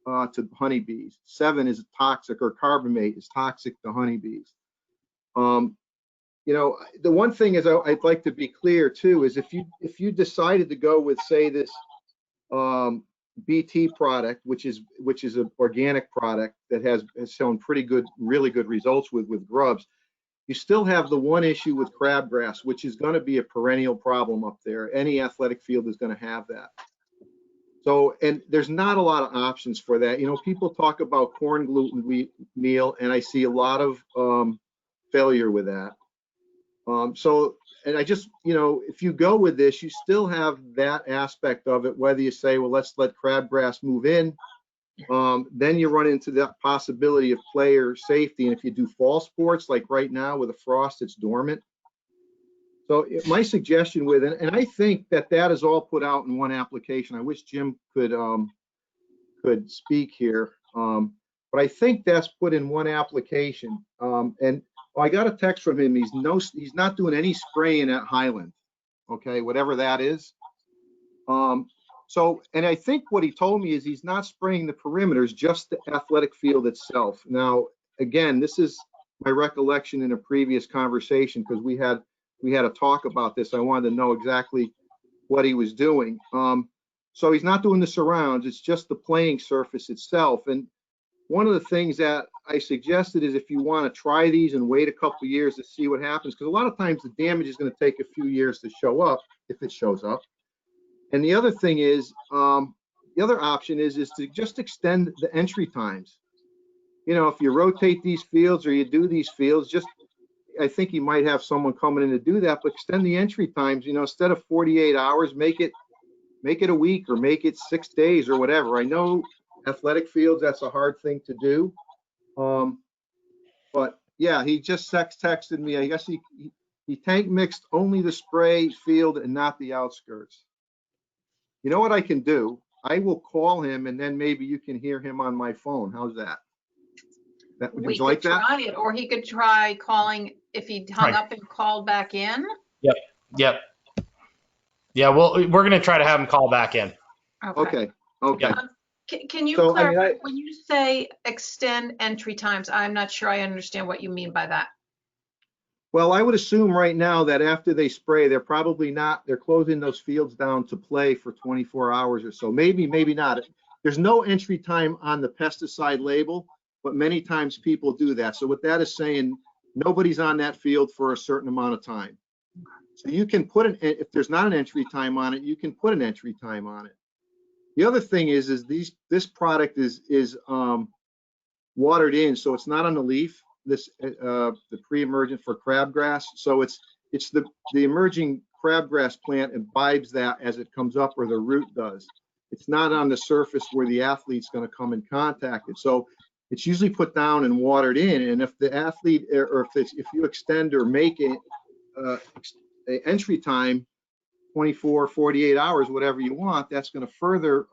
to honeybees. 7 is toxic, or carbamate is toxic to honeybees. The one thing is I'd like to be clear too is if you decided to go with, say, this BT product, which is an organic product that has shown really good results with grubs, you still have the one issue with crabgrass, which is going to be a perennial problem up there. Any athletic field is going to have that. So, and there's not a lot of options for that. People talk about corn gluten meal, and I see a lot of failure with that. And I just, if you go with this, you still have that aspect of it, whether you say, well, let's let crabgrass move in, then you run into that possibility of player safety. And if you do fall sports, like right now with a frost, it's dormant. So my suggestion with it, and I think that is all put out in one application. I wish Jim could speak here, but I think that's put in one application. And I got a text from him. He's not doing any spraying at Highland, okay, whatever that is. And I think what he told me is he's not spraying the perimeters, just the athletic field itself. Now, again, this is my recollection in a previous conversation, because we had a talk about this. I wanted to know exactly what he was doing. So he's not doing the surrounds. It's just the playing surface itself. And one of the things that I suggested is if you want to try these and wait a couple of years to see what happens, because a lot of times the damage is going to take a few years to show up, if it shows up. And the other thing is, the other option is to just extend the entry times. you know, if you rotate these fields or you do these fields, just, I think you might have someone coming in to do that, but extend the entry times, you know, instead of 48 hours, make it a week or make it 6 days or whatever. I know athletic fields, that's a hard thing to do. But yeah, he just texted me. I guess he tank mixed only the spray field and not the outskirts. You know what I can do? I will call him and then maybe you can hear him on my phone. How's that? Would We you could like that? try it, or he could try calling if he hung up and called back in. Yep. Yeah, well, we're going to try to have him call back in. Okay. Yep. Can you So, I mean, clarify, when you say extend entry times, I'm not sure I understand what you mean by that. Well, I would assume right now that after they spray, they're closing those fields down to play for 24 hours or so. Maybe not. There's no entry time on the pesticide label, but many times people do that. So what that is saying, nobody's on that field for a certain amount of time. So you can put if there's not an entry time on it, you can put an entry time on it. The other thing is this product is watered in, so it's not on the leaf. The pre-emergent for crabgrass. So it's the emerging crabgrass plant imbibes that as it comes up, or the root does. It's not on the surface where the athlete's going to come in contact it. So it's usually put down and watered in. And if the athlete, or if you extend or make it an entry time 24, 48 hours, whatever you want, that's going to further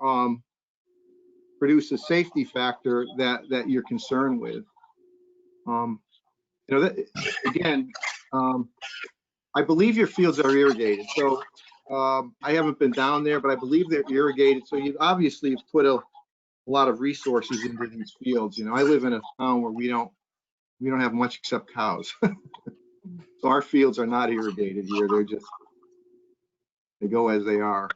produce a safety factor that you're concerned with. You know, again, I believe your fields are irrigated. So I haven't been down there, but I believe they're irrigated. So you obviously have put a lot of resources into these fields. You know, I live in a town where we don't have much except cows. So our fields are not irrigated here. They go as they are.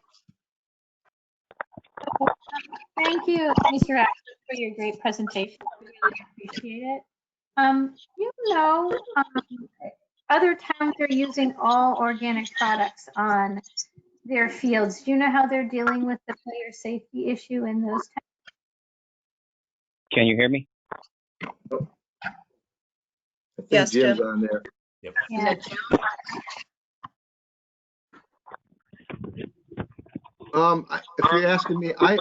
Thank you, Mr. Ashford, for your great presentation. I really appreciate it. Other towns are using all organic products on their fields. Do you know how they're dealing with the player safety issue in those towns? Can you hear me? I think Yes, Jim's Jim. on there. Yep. Yeah. If you're asking me, I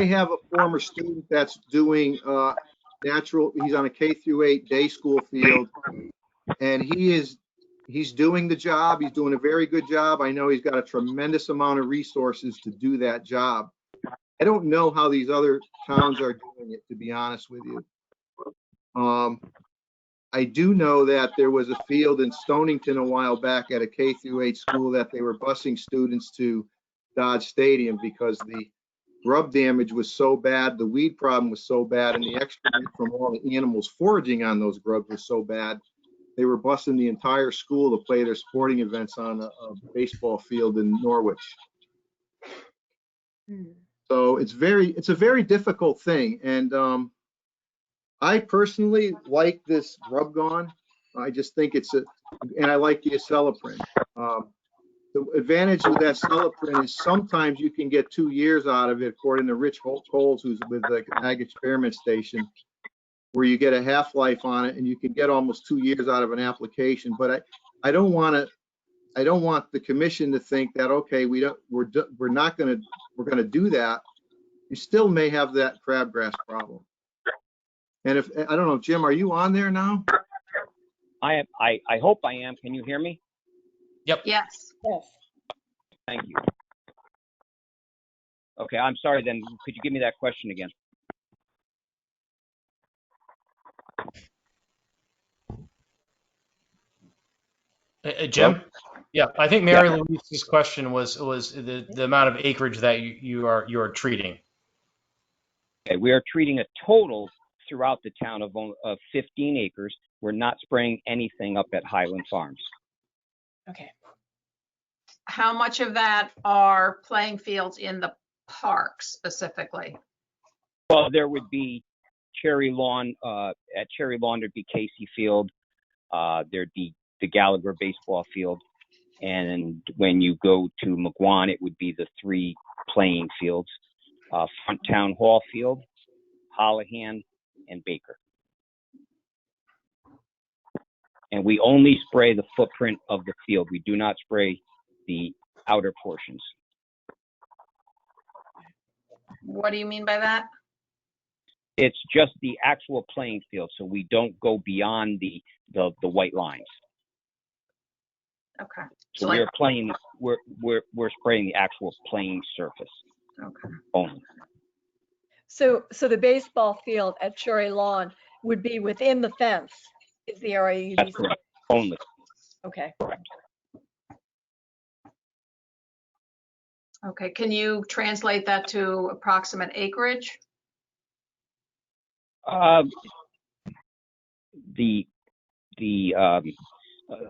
have a former student that's doing he's on a K-8 day school field, and he's doing the job. He's doing a very good job. I know he's got a tremendous amount of resources to do that job. I don't know how these other towns are doing it, to be honest with you. I do know that there was a field in Stonington a while back at a K-8 school that they were busing students to Dodge Stadium because the grub damage was so bad, the weed problem was so bad, and the excrement from all the animals foraging on those grubs was so bad, they were busing the entire school to play their sporting events on a baseball field in Norwich. So it's a very difficult thing. And I personally like this Grub Gone. I just think and I like the Acelepryn. The advantage with that Acelepryn is sometimes you can get 2 years out of it, according to Rich Coles, who's with the Ag Experiment Station, where you get a half-life on it and you can get almost 2 years out of an application. But I don't want the commission to think that, okay, we're going to do that. You still may have that crabgrass problem. And I don't know, Jim, are you on there now? I hope I am. Can you hear me? Yep. Yes. Yes. Thank you. Okay, I'm sorry then. Could you give me that question again? Jim? Hello? Yeah, I think Mary Louise's question was the amount of acreage that you are treating. Okay, we are treating a total throughout the town of 15 acres. We're not spraying anything up at Highland Farms. Okay. How much of that are playing fields in the park specifically? Well, there would be Cherry Lawn. At Cherry Lawn, there'd be Casey Field. There'd be the Gallagher baseball field. And when you go to McGuan, it would be the 3 playing fields. Front Town Hall Field, Holohan, and Baker. And we only spray the footprint of the field. We do not spray the outer portions. What do you mean by that? It's just the actual playing field, so we don't go beyond the white lines. Okay. So we're playing. We're spraying the actual playing surface. Okay. Only. So the baseball field at Cherry Lawn would be within the fence, is the area you'd That's be correct. Only. Okay. Correct. Okay. Can you translate that to approximate acreage? A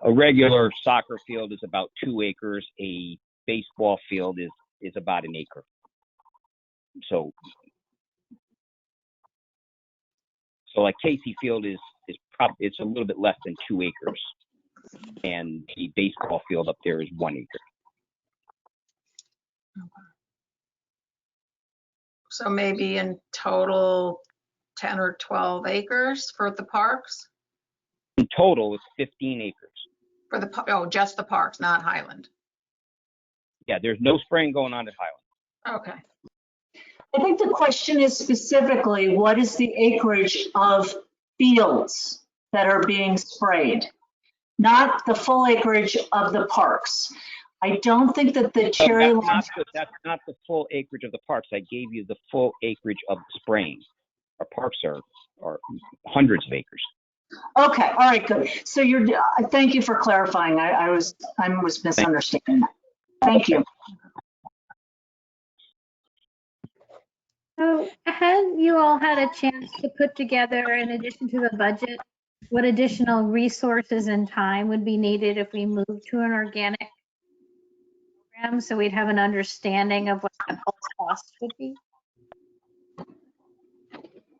regular soccer field is about 2 acres. A baseball field is about 1 acre. So like Casey Field is probably, it's a little bit less than 2 acres, and the baseball field up there is 1 acre. So maybe in total 10 or 12 acres for the parks? In total, it's 15 acres. For the, just the parks, not Highland. Yeah, there's no spraying going on at Highland. Okay. I think the question is specifically, what is the acreage of fields that are being sprayed? Not the full acreage of the parks. I don't think that the Cherry Lawn. That's not the full acreage of the parks. I gave you the full acreage of spraying. Our parks are hundreds of acres. Okay, all right, good. So thank you for clarifying. I was misunderstanding that. Thank you. So have you all had a chance to put together, in addition to the budget, what additional resources and time would be needed if we move to an organic program, so we'd have an understanding of what the whole cost would be?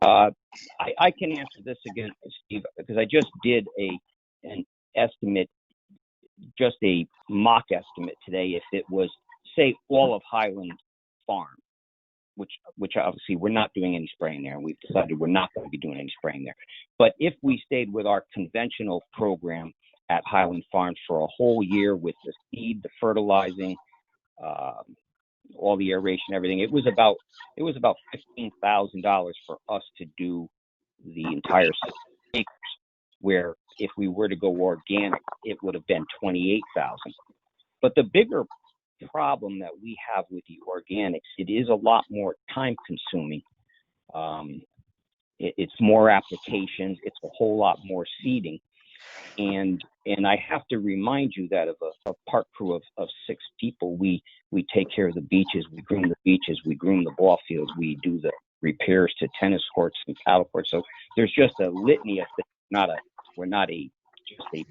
I can answer this again, Steve, because I just did an estimate, just a mock estimate today. If it was, say, all of Highland Farm, which obviously we're not doing any spraying there, and we've decided we're not going to be doing any spraying there. But if we stayed with our conventional program at Highland Farms for a whole year with the seed, the fertilizing, all the aeration, everything, it was about $15,000 for us to do the entire 6 acres. Where if we were to go organic, it would have been $28,000. But the bigger problem that we have with the organics, it is a lot more time consuming. It's more applications, it's a whole lot more seeding. And I have to remind you that of a park crew of 6 people, we take care of the beaches, we groom the beaches, we groom the ball fields, we do the repairs to tennis courts and paddle courts. So there's just a litany of things. We're not just a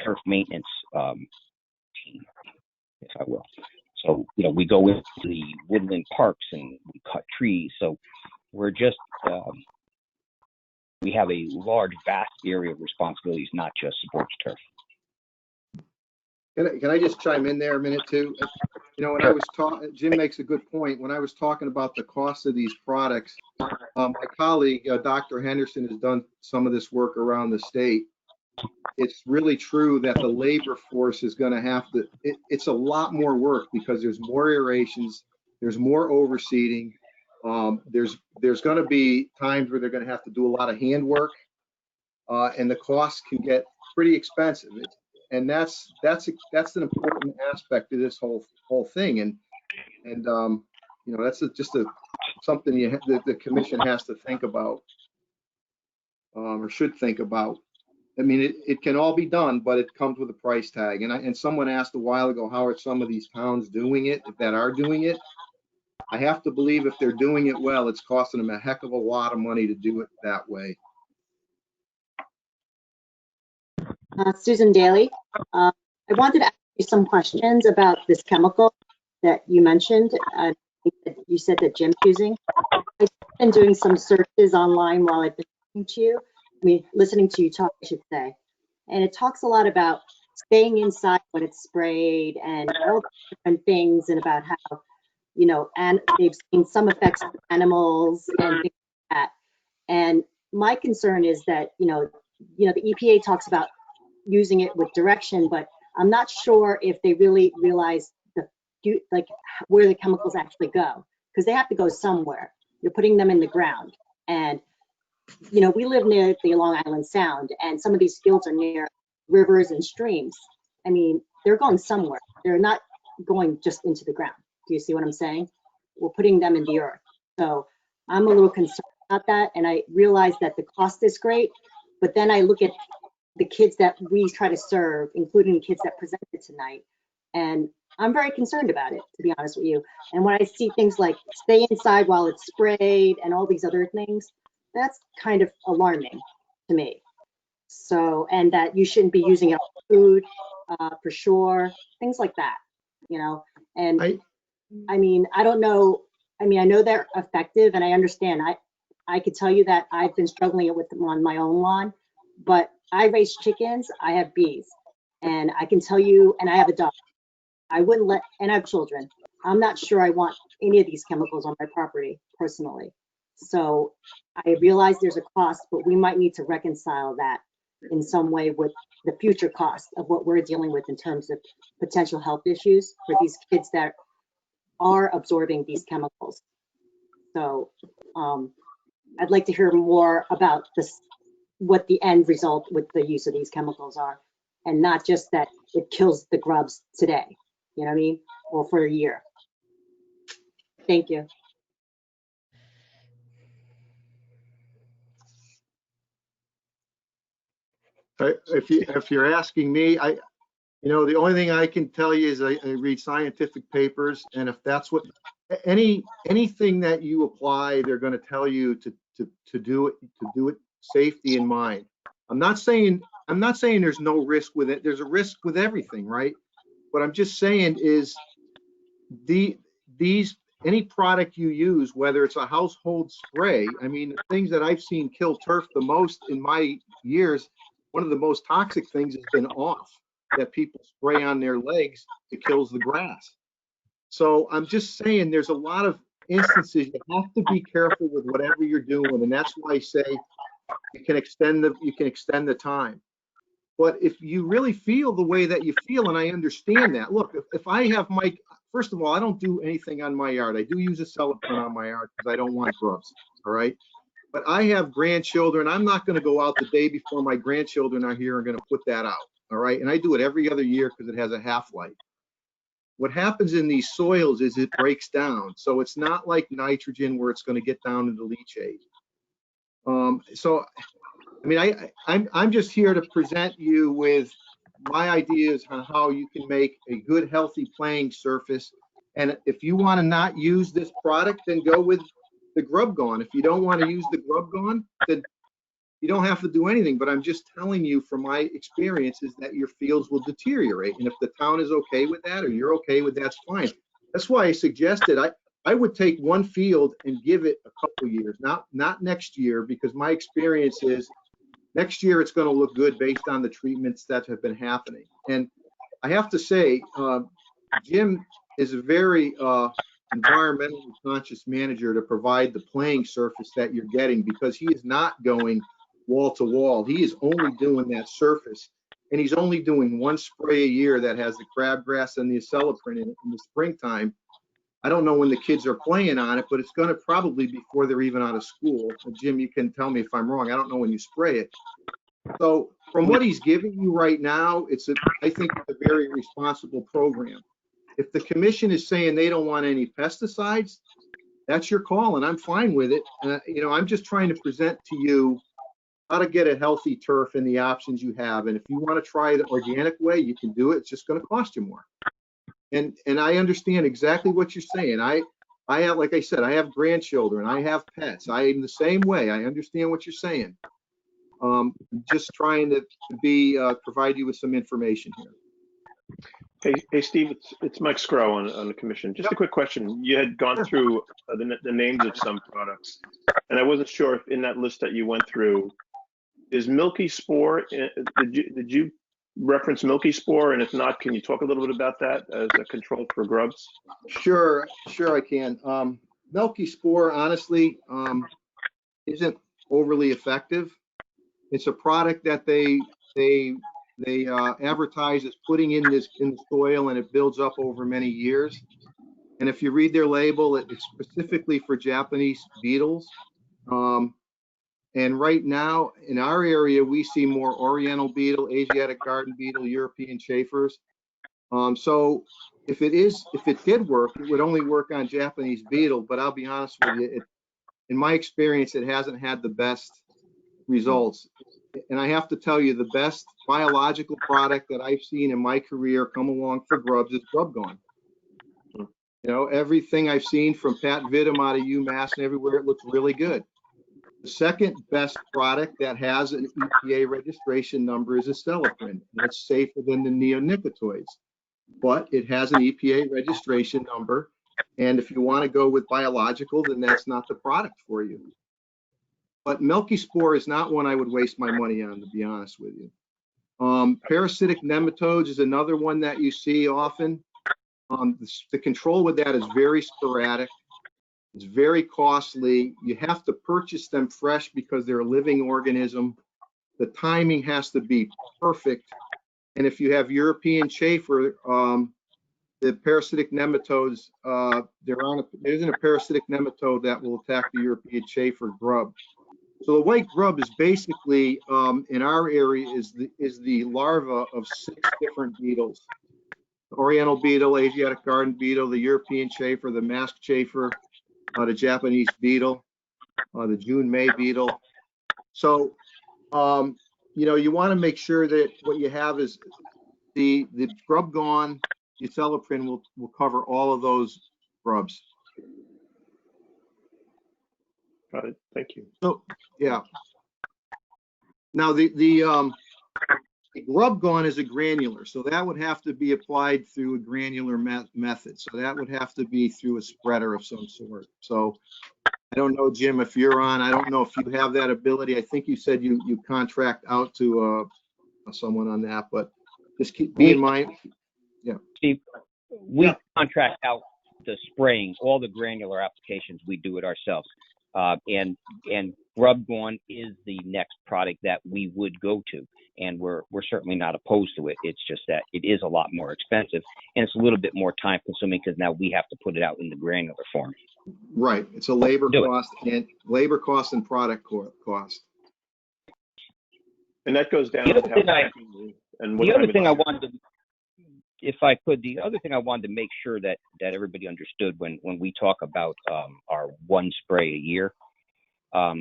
turf maintenance team, if I will. So, we go into the woodland parks and we cut trees. So we're just, we have a large, vast area of responsibilities, not just sports turf. Can I just chime in there a minute too? When I was talking, Jim makes a good point. When I was talking about the cost of these products, my colleague, Dr. Henderson, has done some of this work around the state. It's really true that the labor force is going to have to, it's a lot more work because there's more aerations, there's more overseeding. There's going to be times where they're going to have to do a lot of hand work, and the costs can get pretty expensive. And that's an important aspect of this whole thing. And that's just something the commission has to think about, or should think about. I mean, it can all be done, but it comes with a price tag. And someone asked a while ago, how are some of these towns doing it, that are doing it? I have to believe if they're doing it well, it's costing them a heck of a lot of money to do it that way. Susan Daly, I wanted to ask you some questions about this chemical that you mentioned. You said that Jim's using. I've been doing some searches online while I've been listening to you talk, I should say. And it talks a lot about staying inside when it's sprayed and all different things, and about how, and they've seen some effects on animals and things that. And my concern is that, the EPA talks about using it with direction, but I'm not sure if they really realize where the chemicals actually go, because they have to go somewhere. You're putting them in the ground. And, we live near the Long Island Sound, and some of these fields are near rivers and streams. I mean, they're going somewhere. They're not going just into the ground. Do you see what I'm saying? We're putting them in the earth. So I'm a little concerned about that. And I realize that the cost is great, but then I look at the kids that we try to serve, including the kids that presented tonight, and I'm very concerned about it, to be honest with you. And when I see things like stay inside while it's sprayed and all these other things, that's kind of alarming to me. So, and that you shouldn't be using it on food, for sure, things like that, and I mean, I don't know. I mean, I know they're effective, and I understand. I could tell you that I've been struggling with them on my own lawn, but I raise chickens, I have bees, and I can tell you, and I have a dog. I wouldn't let, and I have children. I'm not sure I want any of these chemicals on my property personally. So I realize there's a cost, but we might need to reconcile that in some way with the future cost of what we're dealing with in terms of potential health issues for these kids that are absorbing these chemicals. So I'd like to hear more about this, what the end result with the use of these chemicals are, and not just that it kills the grubs today, you know what I mean, or for a year. Thank you. If you're asking me, the only thing I can tell you is I read scientific papers, and if that's what anything that you apply, they're going to tell you to do it safety in mind. I'm not saying there's no risk with it. There's a risk with everything, right? What I'm just saying is any product you use, whether it's a household spray, I mean, the things that I've seen kill turf the most in my years, one of the most toxic things has been off that people spray on their legs that kills the grass. So I'm just saying there's a lot of instances you have to be careful with whatever you're doing, and that's why I say you can extend the time. But if you really feel the way that you feel, and I understand that, look, if I have first of all, I don't do anything on my yard. I do use a Aceleprint on my yard because I don't want grubs, all right? But I have grandchildren. I'm not going to go out the day before my grandchildren are here and going to put that out, all right? And I do it every other year because it has a half-life. What happens in these soils is it breaks down. So it's not like nitrogen where it's going to get down into leachate. So, I mean, I'm just here to present you with my ideas on how you can make a good, healthy playing surface. And if you want to not use this product, then go with the Grub Gone. If you don't want to use the Grub Gone, then you don't have to do anything. But I'm just telling you from my experiences that your fields will deteriorate. And if the town is okay with that, or you're okay with that, that's fine. That's why I suggested I would take one field and give it a couple years, not next year, because my experience is next year it's going to look good based on the treatments that have been happening. And I have to say, Jim is a very environmentally conscious manager to provide the playing surface that you're getting, because he is not going wall to wall. He is only doing that surface, and he's only doing one spray a year that has the crabgrass and the Aceleprint in it in the springtime. I don't know when the kids are playing on it, but it's going to probably be before they're even out of school. So Jim, you can tell me if I'm wrong. I don't know when you spray it. So from what he's giving you right now, I think it's a very responsible program. If the commission is saying they don't want any pesticides, that's your call, and I'm fine with it. I'm just trying to present to you how to get a healthy turf and the options you have. And if you want to try the organic way, you can do it. It's just going to cost you more. And I understand exactly what you're saying. I have, like I said, I have grandchildren. I have pets. I am the same way. I understand what you're saying. Just trying to provide you with some information here. Hey Steve, it's Mike Scrow on the commission. Just a quick question. You had gone through the names of some products, and I wasn't sure if in that list that you went through, is Milky Spore, did you reference Milky Spore? And if not, can you talk a little bit about that as a control for grubs? Sure I can. Milky Spore, honestly, isn't overly effective. It's a product that they advertise as putting in the soil, and it builds up over many years. And if you read their label, it's specifically for Japanese beetles. And right now in our area, we see more Oriental beetle, Asiatic garden beetle, European chafers. So if it did work, it would only work on Japanese beetle. But I'll be honest with you, in my experience, it hasn't had the best results. And I have to tell you, the best biological product that I've seen in my career come along for grubs is GrubGone. You know, everything I've seen from Pat Vidum out of UMass and everywhere, it looks really good. The second best product that has an EPA registration number is Acelepryn. That's safer than the neonicotinoids, but it has an EPA registration number. And if you want to go with biological, then that's not the product for you. But Milky Spore is not one I would waste my money on, to be honest with you. Parasitic nematodes is another one that you see often. The control with that is very sporadic. It's very costly. You have to purchase them fresh because they're a living organism. The timing has to be perfect. And if you have European chafer, the parasitic nematodes, there isn't a parasitic nematode that will attack the European chafer grub. So the white grub is basically, in our area, is the larva of 6 different beetles. The Oriental beetle, Asiatic garden beetle, the European chafer, the masked chafer, the Japanese beetle, the June-May beetle. So, you know, you want to make sure that what you have is the GrubGone, the Acelepryn will cover all of those grubs. Got it. Thank you. So, yeah. Now the GrubGone is a granular, so that would have to be applied through a granular method. So that would have to be through a spreader of some sort. So I don't know, Jim, if you're on. I don't know if you have that ability. I think you said you contract out to someone on that, but just keep in mind. Yeah. Steve, we contract out the spraying, all the granular applications. We do it ourselves. And GrubGone is the next product that we would go to, and we're certainly not opposed to it. It's just that it is a lot more expensive, and it's a little bit more time consuming because now we have to put it out in the granular form. Right. It's a labor cost and product cost. And that goes down The to other how thing the other thing I wanted to, if I could, the other thing I wanted to make sure that everybody understood when we talk about our one spray a year, I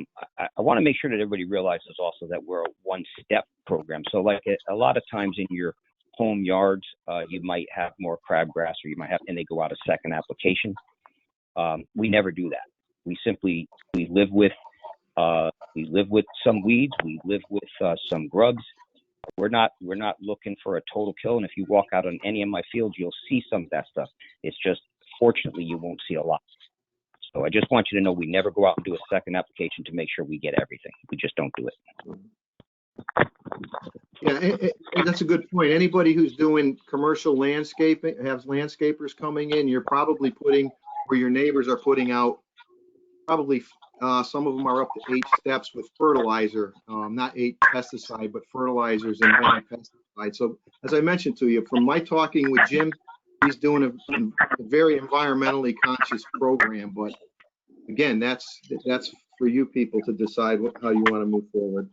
want to make sure that everybody realizes also that we're a one-step program. So like a lot of times in your home yards, you might have more crabgrass, or you might have, and they go out a second application. We never do that. We simply, we live with some weeds, we live with some grubs. We're not looking for a total kill. And if you walk out on any of my fields, you'll see some of that stuff. It's just, fortunately, you won't see a lot. So I just want you to know we never go out and do a second application to make sure we get everything. We just don't do it. Yeah, that's a good point. Anybody who's doing commercial landscaping, has landscapers coming in, you're probably putting, or your neighbors are putting out, probably some of them are up to 8 steps with fertilizer, not 8 pesticide, but fertilizers and 1 pesticide. So as I mentioned to you, from my talking with Jim, he's doing a very environmentally conscious program. But again, that's for you people to decide how you want to move forward.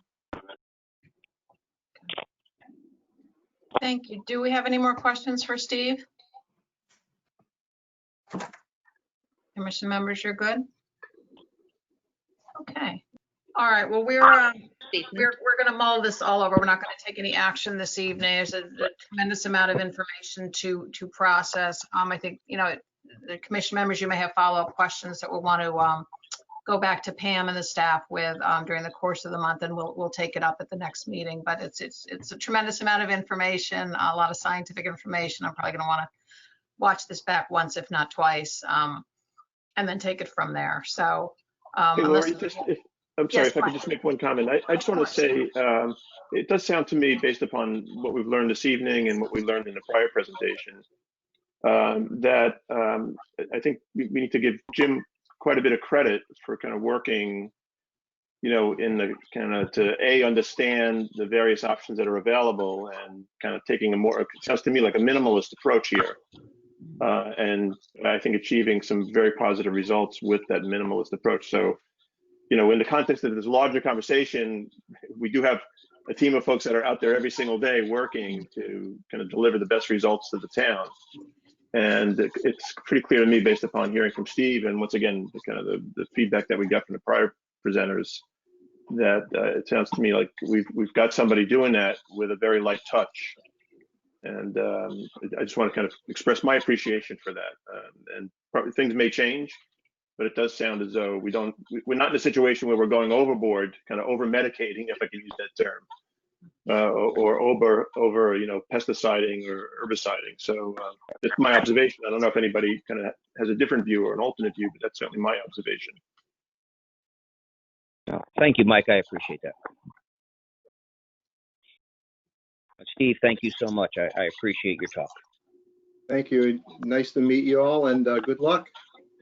Thank you. Do we have any more questions for Steve? Commission members, you're good? Okay. All right. Well, we're going to mull this all over. We're not going to take any action this evening. There's a tremendous amount of information to process. I think, you know, the commission members, you may have follow-up questions that we'll want to go back to Pam and the staff with during the course of the month, and we'll take it up at the next meeting. But it's a tremendous amount of information, a lot of scientific information. I'm probably going to want to watch this back once, if not twice, and then take it from there. So. Hey, Lori, I'm sorry, if I could just make one comment. I just want to say, it does sound to me, based upon what we've learned this evening and what we learned in the prior presentation, that I think we need to give Jim quite a bit of credit for kind of working in the kind of to understand the various options that are available and kind of taking it sounds to me like a minimalist approach here. And I think achieving some very positive results with that minimalist approach. So, in the context of this larger conversation, we do have a team of folks that are out there every single day working to kind of deliver the best results to the town. And it's pretty clear to me, based upon hearing from Steve, and once again, the feedback that we got from the prior presenters, that it sounds to me like we've got somebody doing that with a very light touch. And I just want to kind of express my appreciation for that. And probably things may change, but it does sound as though we're not in a situation where we're going overboard, kind of over medicating, if I can use that term, or over pesticiding or herbiciding. So it's my observation. I don't know if anybody kind of has a different view or an alternate view, but that's certainly my observation. Thank you, Mike. I appreciate that. Steve, thank you so much. I appreciate your talk. Thank you. Nice to meet you all, and good luck.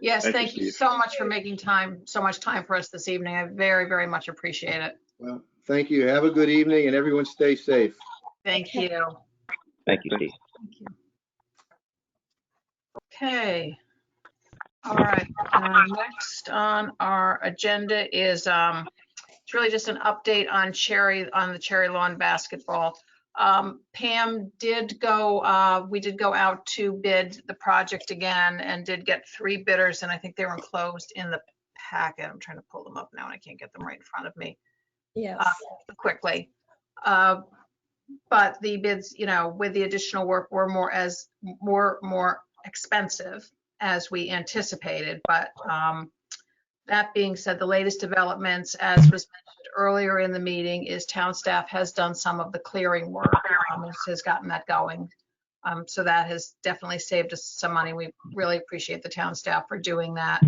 Yes, thank you so much for making so much time for us this evening. I very, very much appreciate it. Well, thank you. Have a good evening, and everyone stay safe. Thank you. Thank you, Steve. Thank you. Okay. All right. Next on our agenda is it's really just an update on the Cherry Lawn basketball. Pam did go, we did go out to bid the project again and did get 3 bidders, and I think they were enclosed in the packet. I'm trying to pull them up now and I can't get them right in front of me. Yes. Quickly. But the bids, with the additional work were more expensive as we anticipated. But that being said, the latest developments, as was mentioned earlier in the meeting, is town staff has done some of the clearing work, has gotten that going. So that has definitely saved us some money. We really appreciate the town staff for doing that.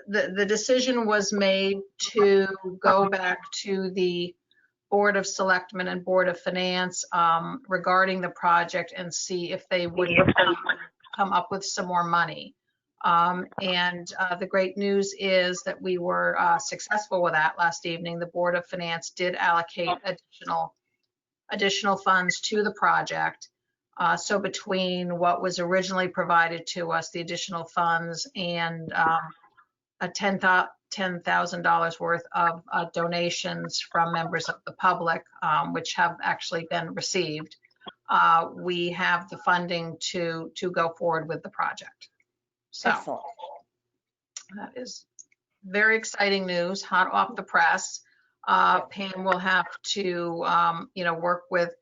The decision was made to go back to the Board of Selectmen and Board of Finance regarding the project and see if they would come up with some more money. And the great news is that we were successful with that last evening. The Board of Finance did allocate additional funds to the project. So between what was originally provided to us, the additional funds, and a $10,000 worth of donations from members of the public, which have actually been received, we have the funding to go forward with the project. So that is very exciting news, hot off the press. Pam will have to, work with,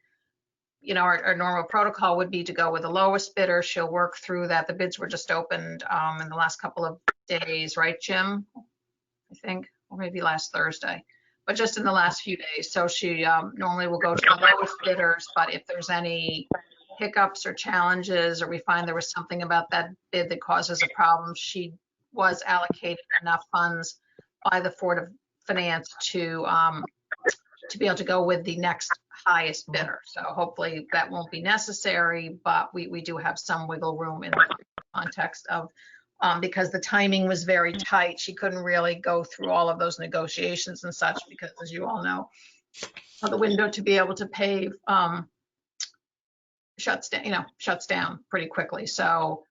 our normal protocol would be to go with the lowest bidder. She'll work through that. The bids were just opened in the last couple of days, right, Jim? I think, or maybe last Thursday, but just in the last few days. So she normally will go to the lowest bidders, but if there's any hiccups or challenges, or we find there was something about that bid that causes a problem, she was allocated enough funds by the Board of Finance to be able to go with the next highest bidder. So hopefully that won't be necessary, but we do have some wiggle room in the context of, because the timing was very tight. She couldn't really go through all of those negotiations and such, because as you all know, the window to be able to pave shuts down pretty quickly. So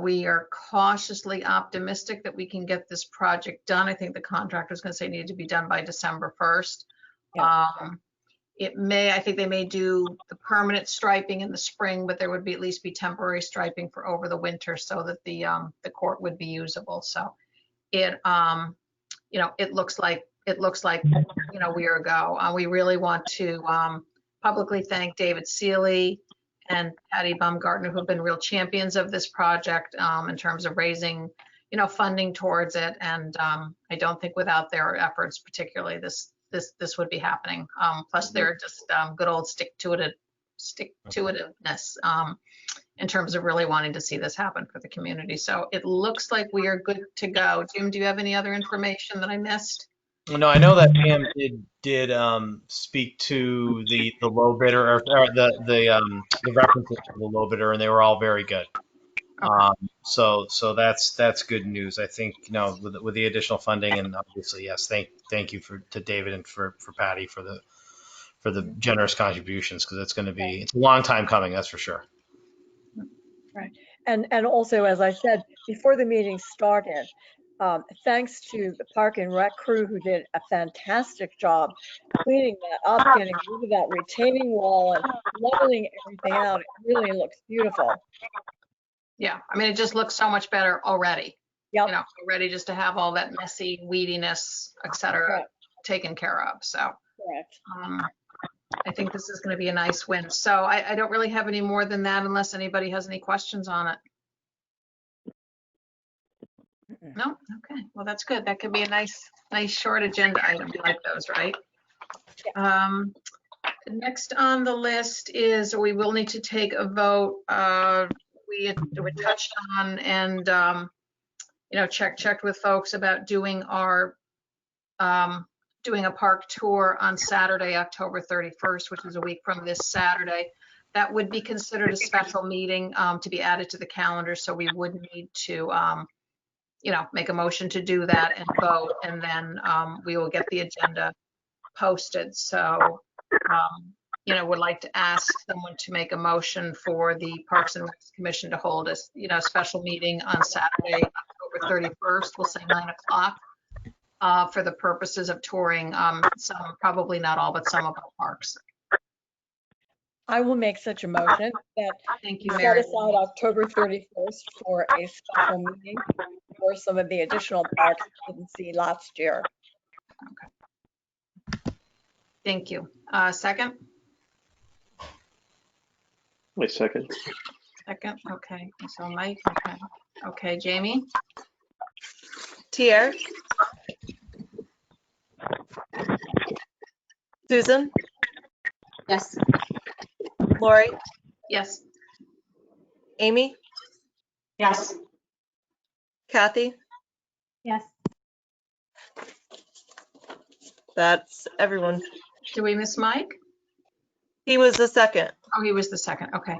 we are cautiously optimistic that we can get this project done. I think the contractor is going to say it needed to be done by December 1st. Yeah. I think they may do the permanent striping in the spring, but there would at least be temporary striping for over the winter so that the court would be usable. So it looks like we are a go. We really want to publicly thank David Seeley and Patty Baumgartner, who have been real champions of this project in terms of raising, funding towards it. And I don't think without their efforts, particularly this would be happening. Plus, they're just good old stick-to-itiveness in terms of really wanting to see this happen for the community. So it looks like we are good to go. Jim, do you have any other information that I missed? No, I know that Pam did speak to the low bidder or the references to the low bidder, and they were all very good. So that's good news. I think, with the additional funding, and obviously, yes, thank you to David and for Patty for the generous contributions, because it's a long time coming, that's for sure. Right. And also, as I said before the meeting started, thanks to the Park and Rec crew who did a fantastic job cleaning that up, getting rid of that retaining wall and leveling everything out. It really looks beautiful. Yeah, I mean, it just looks so much better already. Yep. Already just to have all that messy weediness, et cetera, taken care of. So correct. I think this is going to be a nice win. So I don't really have any more than that unless anybody has any questions on it. No? Okay. Well, that's good. That could be a nice short agenda item. You like those, right? Next on the list is we will need to take a vote. We touched on and, checked with folks about doing doing a park tour on Saturday, October 31st, which is a week from this Saturday. That would be considered a special meeting to be added to the calendar. So we would need to, make a motion to do that and vote, and then we will get the agenda posted. So, would like to ask someone to make a motion for the Parks and Recs Commission to hold a, special meeting on Saturday, October 31st. We'll say 9 o'clock for the purposes of touring some, probably not all, but some of our parks. I will make such a motion that Thank you, set Mary. aside October 31st for a special meeting for some of the additional parks we didn't see last year. Okay. Thank you. Second? My second. Second, okay. So Mike, okay. Okay, Jamie? Tier. Susan? Yes. Lori? Yes. Amy? Yes. Kathy? Yes. That's everyone. Did we miss Mike? He was the second. Oh, he was the second, okay.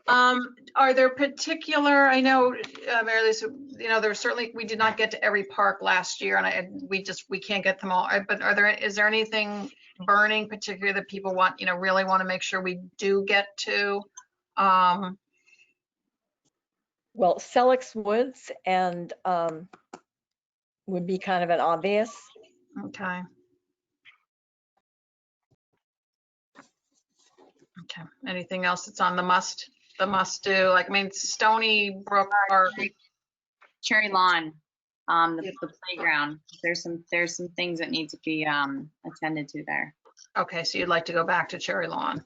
Are there particular, I know, Mary Lisa, there certainly, we did not get to every park last year, and we can't get them all, but is there anything burning particularly that people want, really want to make sure we do get to? Well, Selleck's Woods and would be kind of an obvious. Okay. Okay. Anything else that's on the must do? Like, I mean, Stony Brook Park. Cherry Lawn, the playground. There's some things that need to be attended to there. Okay, so you'd like to go back to Cherry Lawn.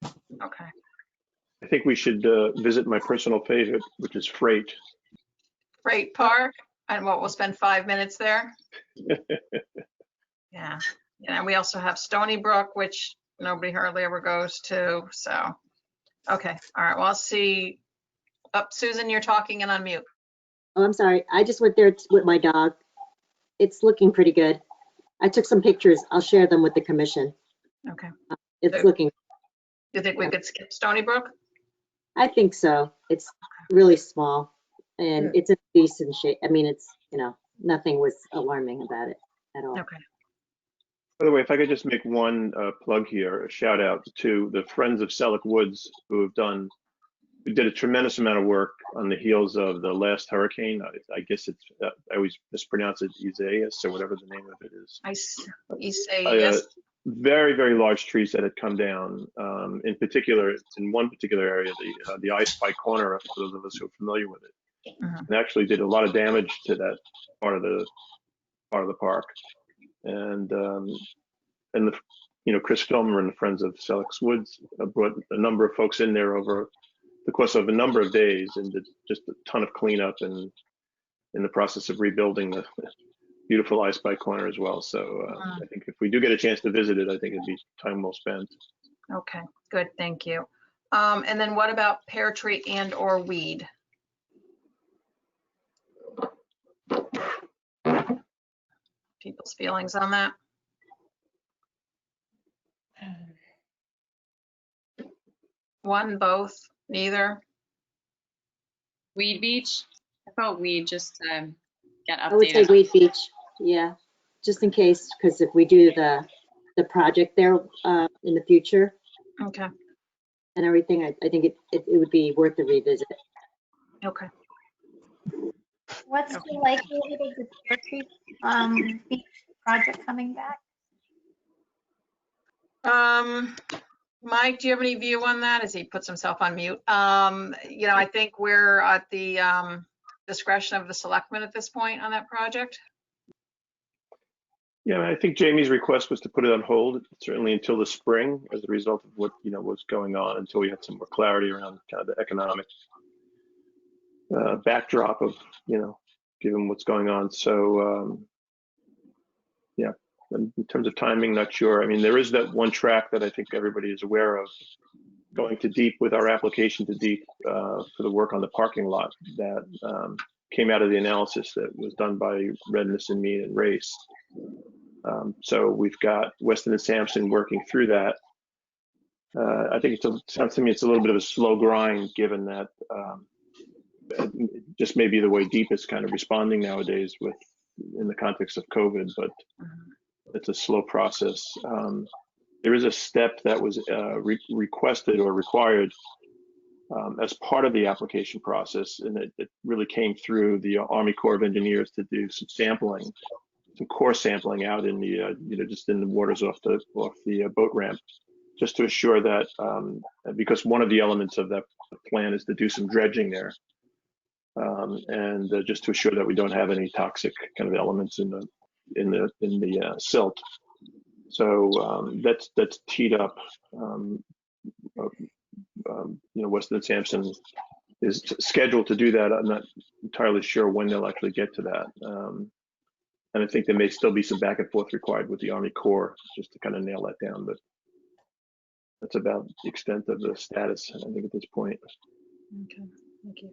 Okay. I think we should visit my personal favorite, which is Freight. Freight Park, and we'll spend 5 minutes there. Yeah. And we also have Stony Brook, which nobody hardly ever goes to. So, okay. All right. Well, I'll see. Susan, you're talking and on mute. Oh, I'm sorry. I just went there with my dog. It's looking pretty good. I took some pictures. I'll share them with the commission. Okay. It's looking. You think we could skip Stony Brook? I think so. It's really small and it's in decent shape. I mean, it's, nothing was alarming about it at all. Okay. By the way, if I could just make one plug here, a shout out to the Friends of Selleck Woods who did a tremendous amount of work on the heels of the last hurricane. I guess it's, I always mispronounce it, Isaias or whatever the name of it is. Isaias. Very, very large trees that had come down. In particular, it's in one particular area, the I Spy Corner, for those of us who are familiar with it. And actually did a lot of damage to that part of the park. And Chris Filmer and the Friends of Selleck's Woods brought a number of folks in there over the course of a number of days and did just a ton of cleanup and in the process of rebuilding the beautiful I Spy Corner as well. So I think if we do get a chance to visit it, I think it'd be time well spent. Okay, good, thank you. And then what about pear tree and or weed? People's feelings on that? One, both, Neither? Weed Beach? I thought weed just to get I would say updated. Weed Beach, yeah, just in case, because if we do the project there in the future Okay, and everything, I think it would be worth the revisit. okay. What's the likelihood of the Deer Creek beach project coming back? Mike, do you have any view on that as he puts himself on mute? You know, I think we're at the discretion of the selectmen at this point on that project. Yeah, I think Jamie's request was to put it on hold, certainly until the spring, as a result of what, was going on, until we had some more clarity around kind of the economic backdrop of, given what's going on. So, yeah, in terms of timing, not sure. I mean, there is that one track that I think everybody is aware of, going to DEEP with our application to DEEP for the work on the parking lot that came out of the analysis that was done by Redness and me and Race. So we've got Weston and Sampson working through that. I think sounds to me it's a little bit of a slow grind, given that just maybe the way DEEP is kind of responding nowadays in the context of COVID, but it's a slow process. There is a step that was requested or required as part of the application process, and it really came through the Army Corps of Engineers to do some sampling, some core sampling out in the just in the waters off the boat ramp, just to assure that because one of the elements of that plan is to do some dredging there, and just to assure that we don't have any toxic kind of elements in the silt. So that's teed up. Weston and Sampson is scheduled to do that. I'm not entirely sure when they'll actually get to that. And I think there may still be some back and forth required with the Army Corps just to kind of nail that down. But that's about the extent of the status, I think, at this point. Okay, thank you.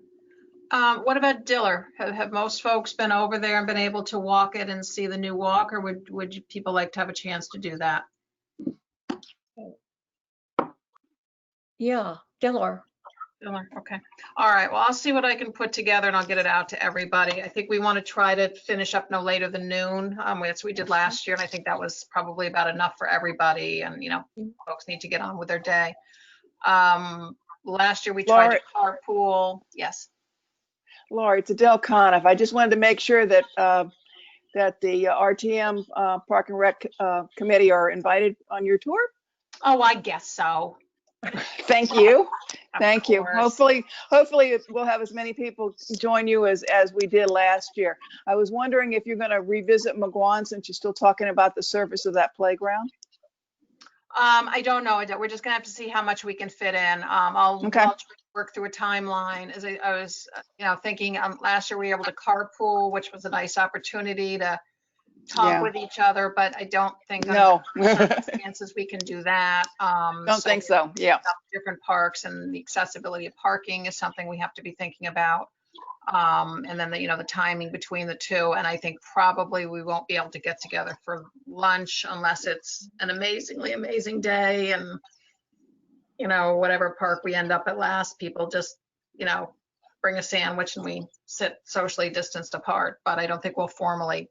What about Diller? Have most folks been over there and been able to walk it and see the new walk, or would people like to have a chance to do that? Yeah, Diller. Diller, okay. All right, well, I'll see what I can put together and I'll get it out to everybody. I think we want to try to finish up no later than noon, as we did last year, and I think that was probably about enough for everybody, and folks need to get on with their day. Last year we tried to carpool. Yes. Laura, it's Adele Coniff. I just wanted to make sure that that the RTM Park and Rec committee are invited on your tour. Oh, I guess so. Thank you. Thank you. course. Hopefully we'll have as many people join you as we did last year. I was wondering if you're going to revisit McGuan, since you're still talking about the surface of that playground. I don't know. We're just gonna have to see how much we can fit in. I'll try to work through a timeline. As I was, thinking last year we were able to carpool, which was a nice opportunity to talk with each other, but I don't think under circumstances we can do that. Don't think so. Yeah. Different parks, and the accessibility of parking is something we have to be thinking about. And then the timing between the two. And I think probably we won't be able to get together for lunch unless it's an amazingly amazing day, and whatever park we end up at last, people just bring a sandwich and we sit socially distanced apart. But I don't think we'll formally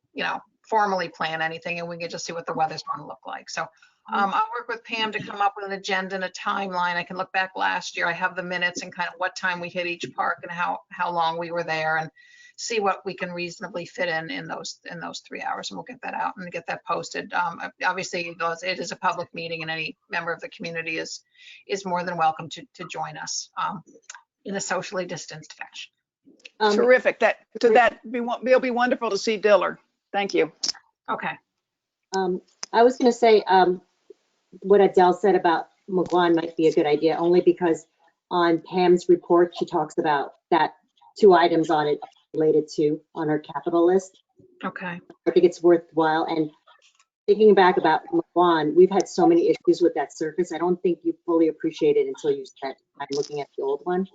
plan anything, and we can just see what the weather's going to look like. So I'll work with Pam to come up with an agenda and a timeline. I can look back last year. I have the minutes and kind of what time we hit each park and how long we were there, and see what we can reasonably fit in those 3 hours, and we'll get that out and get that posted. Obviously, it is a public meeting, and any member of the community is more than welcome to join us in a socially distanced fashion. Terrific. It'll be wonderful to see Diller. Thank you. Okay. I was going to say what Adele said about McGuan might be a good idea, only because on Pam's report, she talks about that 2 items on it related to on her capital list. Okay. I think it's worthwhile. And thinking back about McGuan, we've had so many issues with that surface. I don't think you fully appreciate it until you spent time looking at the old one.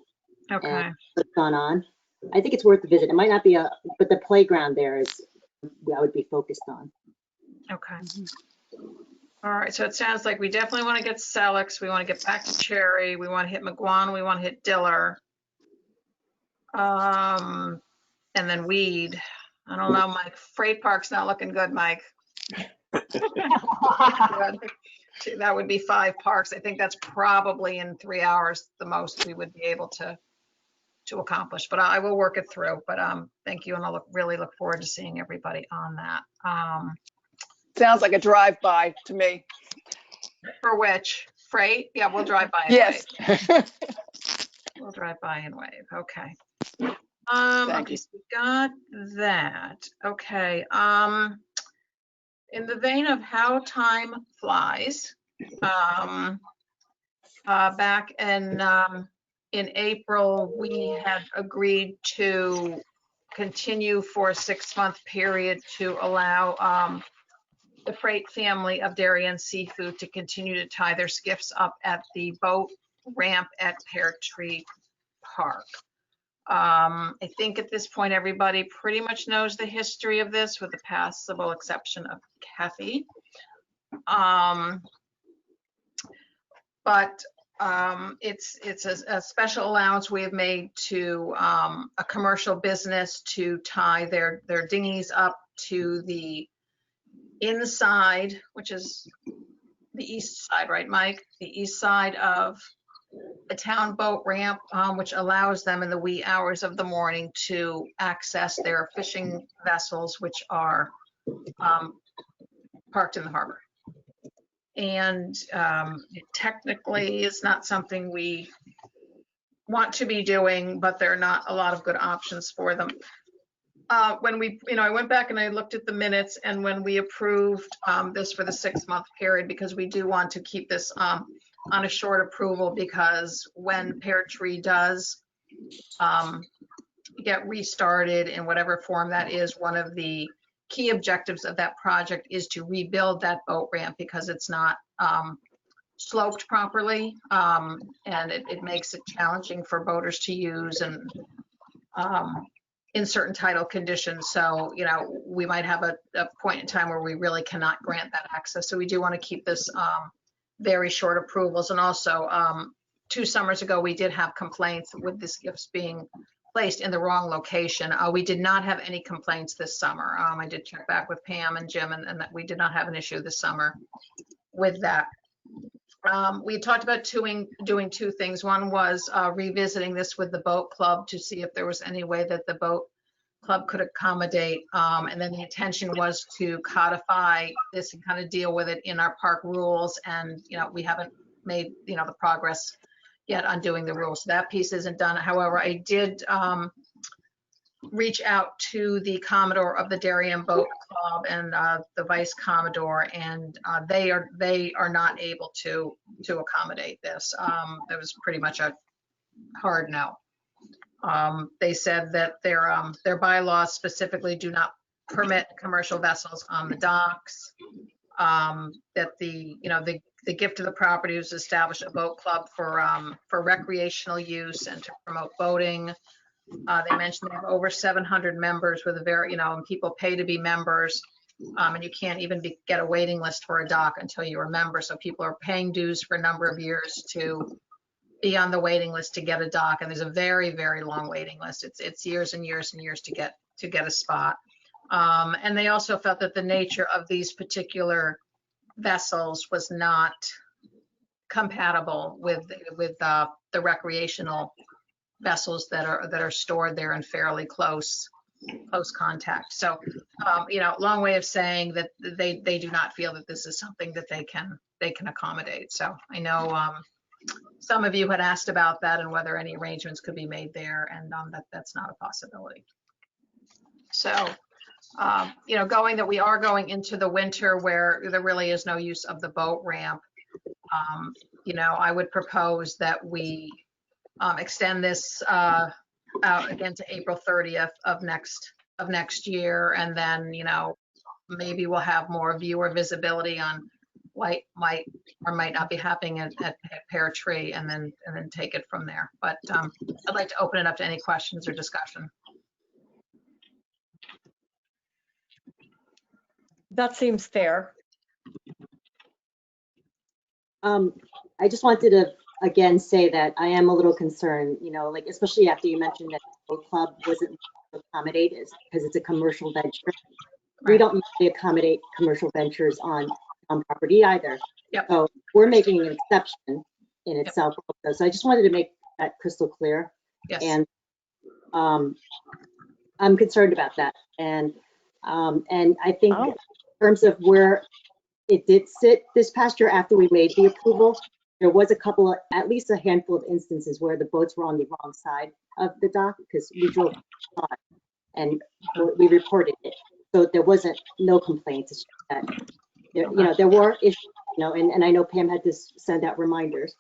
Okay. And what's gone on. I think it's worth a visit. It might not be but the playground there is, I would be focused on. Okay. All right, so it sounds like we definitely want to get Selleck's, we want to get back to Cherry, we want to hit McGuan, we want to hit Diller. And then Weed. I don't know, Mike. Freight Park's not looking good, Mike. That would be 5 parks. I think that's probably in 3 hours, the most we would be able to accomplish, but I will work it through. But thank you, and I'll really look forward to seeing everybody on that. Sounds like a drive-by to me. For which? Freight? Yeah, we'll drive by and Yes. wave. We'll drive by and wave. Okay. Okay, so we got that. Okay. In the vein of how time flies, back in April, we had agreed to continue for a 6-month period to allow the Freight family of Darien Seafood to continue to tie their skiffs up at the boat ramp at Pear Tree Park. I think at this point, everybody pretty much knows the history of this, with the possible exception of Kathy. But it's a special allowance we have made to a commercial business to tie their dinghies up to the inside, which is the east side, right, Mike? The east side of the town boat ramp, which allows them in the wee hours of the morning to access their fishing vessels, which are parked in the harbor. And it technically is not something we want to be doing, but there are not a lot of good options for them. When we, I went back and I looked at the minutes, and when we approved this for the 6-month period, because we do want to keep this on a short approval, because when Pear Tree does get restarted in whatever form that is, one of the key objectives of that project is to rebuild that boat ramp, because it's not sloped properly, and it makes it challenging for boaters to use, and in certain tidal conditions. So, we might have a point in time where we really cannot grant that access. So we do want to keep this very short approvals. And also, 2 summers ago, we did have complaints with the skiffs being placed in the wrong location. We did not have any complaints this summer. I did check back with Pam and Jim, and that we did not have an issue this summer with that. We talked about doing 2 things. One was revisiting this with the boat club to see if there was any way that the boat club could accommodate. And then the intention was to codify this and kind of deal with it in our park rules. And, we haven't made, the progress yet on doing the rules. So that piece isn't done. However, I did reach out to the Commodore of the Darien Boat Club and the Vice Commodore, and they are not able to accommodate this. It was pretty much a hard no. They said that their bylaws specifically do not permit commercial vessels on the docks. That the gift of the property was to establish a boat club for recreational use and to promote boating. They mentioned they have over 700 members with and people pay to be members, and you can't even get a waiting list for a dock until you're a member. So people are paying dues for a number of years to be on the waiting list to get a dock, and there's a very, very long waiting list. It's years and years and years to get a spot. And they also felt that the nature of these particular vessels was not compatible with the recreational vessels that are stored there in fairly close contact. So, long way of saying that they do not feel that this is something that they can accommodate. So I know some of you had asked about that and whether any arrangements could be made there, and that's not a possibility. So, going that we are going into the winter where there really is no use of the boat ramp, I would propose that we extend this out again to April 30th of next year, and then maybe we'll have more viewer visibility on what might or might not be happening at Pear Tree, and then take it from there. But I'd like to open it up to any questions or discussion. That seems fair. I just wanted to again say that I am a little concerned, you know, like especially after you mentioned that the boat club wasn't accommodated because it's a commercial venture. We don't usually accommodate commercial ventures on property either. Yep. So we're making an exception in itself. Also. So I just wanted to make that crystal clear. Yes. And I'm concerned about that. And I think in terms of where it did sit this past year after we made the approval, there was a couple of, at least a handful of instances where the boats were on the wrong side of the dock because we drove by and we reported it. So there wasn't no complaints. It's just that there, you know, there were issues, you know, and I know Pam had to send out reminders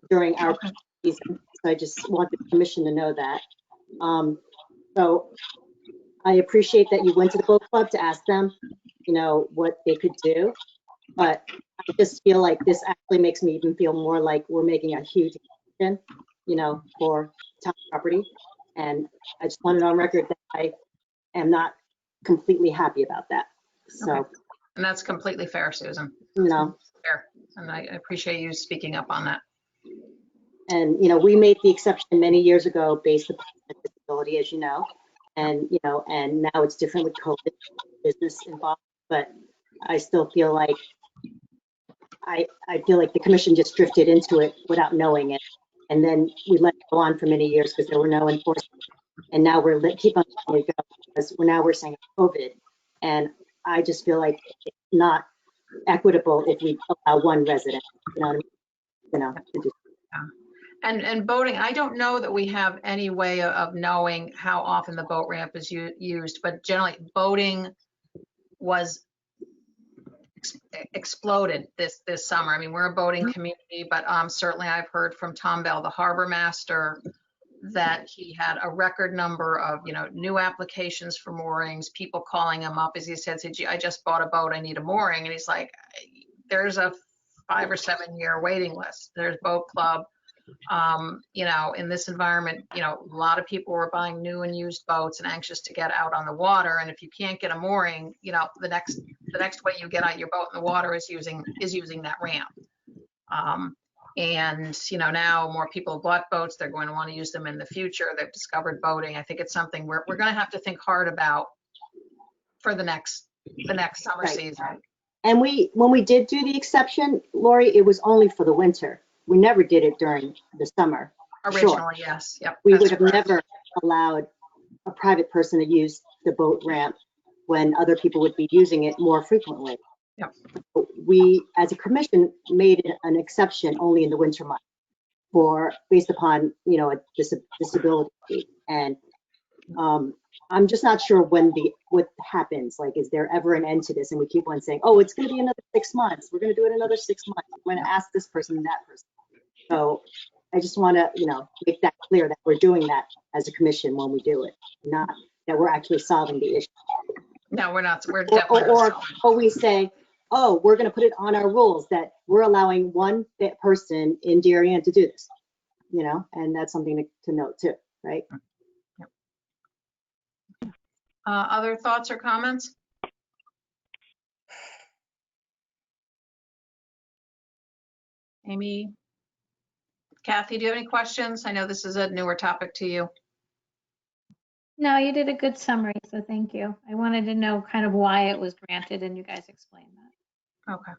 during our season. So I just want the commission to know that. So I appreciate that you went to the boat club to ask them, you know, what they could do. But I just feel like this actually makes me even feel more like we're making a huge exception, you know, for town property. And I just wanted on record that I am not completely happy about that. So, Okay. And that's completely fair, Susan. you know, Fair. And I appreciate you speaking up on that. and, you know, we made the exception many years ago based upon disability, as you know, and, you know, and now it's different with COVID, business involved, but I still feel like I feel like the commission just drifted into it without knowing it. And then we let it go on for many years because there were no enforcement. And now we're keep on letting it go because we're saying COVID. And I just feel like it's not equitable if we allow one resident, you know what I mean? You know, to do. And boating, I don't know that we have any way of knowing how often the boat ramp is used, but generally boating was exploded this summer. I mean, we're a boating community, but certainly I've heard from Tom Bell, the harbor master, that he had a record number of, you know, new applications for moorings, people calling him up, as he said, gee, I just bought a boat, I need a mooring. And he's like, there's a 5 or 7 year waiting list. There's boat club. You know, in this environment, you know, a lot of people were buying new and used boats and anxious to get out on the water. And if you can't get a mooring, you know, the next way you get out your boat in the water is using that ramp. And, you know, now more people have bought boats, they're going to want to use them in the future. They've discovered boating. I think it's something we're going to have to think hard about for the next summer season. And when we did do the exception, Lori, it was only for the winter. We never did it during the summer. Originally, yes. Yep. We would have never allowed a private person to use the boat ramp when other people would be using it more frequently. Yep. We, as a commission, made an exception only in the winter months based upon, you know, a disability. And I'm just not sure what happens. Like, is there ever an end to this? And we keep on saying, oh, it's going to be another 6 months. We're going to do it another 6 months. We're going to ask this person and that person. So I just want to, you know, make that clear that we're doing that as a commission when we do it, not that we're actually solving the issue. No, we're not. We're definitely or we say, oh, we're going to put it on our rules that we're allowing one person in Darien to do this, you know, and that's something to note too, right? Other thoughts or comments? Amy, Kathy, do you have any questions? I know this is a newer topic to you. No, you did a good summary, so thank you. I wanted to know kind of why it was granted, and you guys explained that. Okay.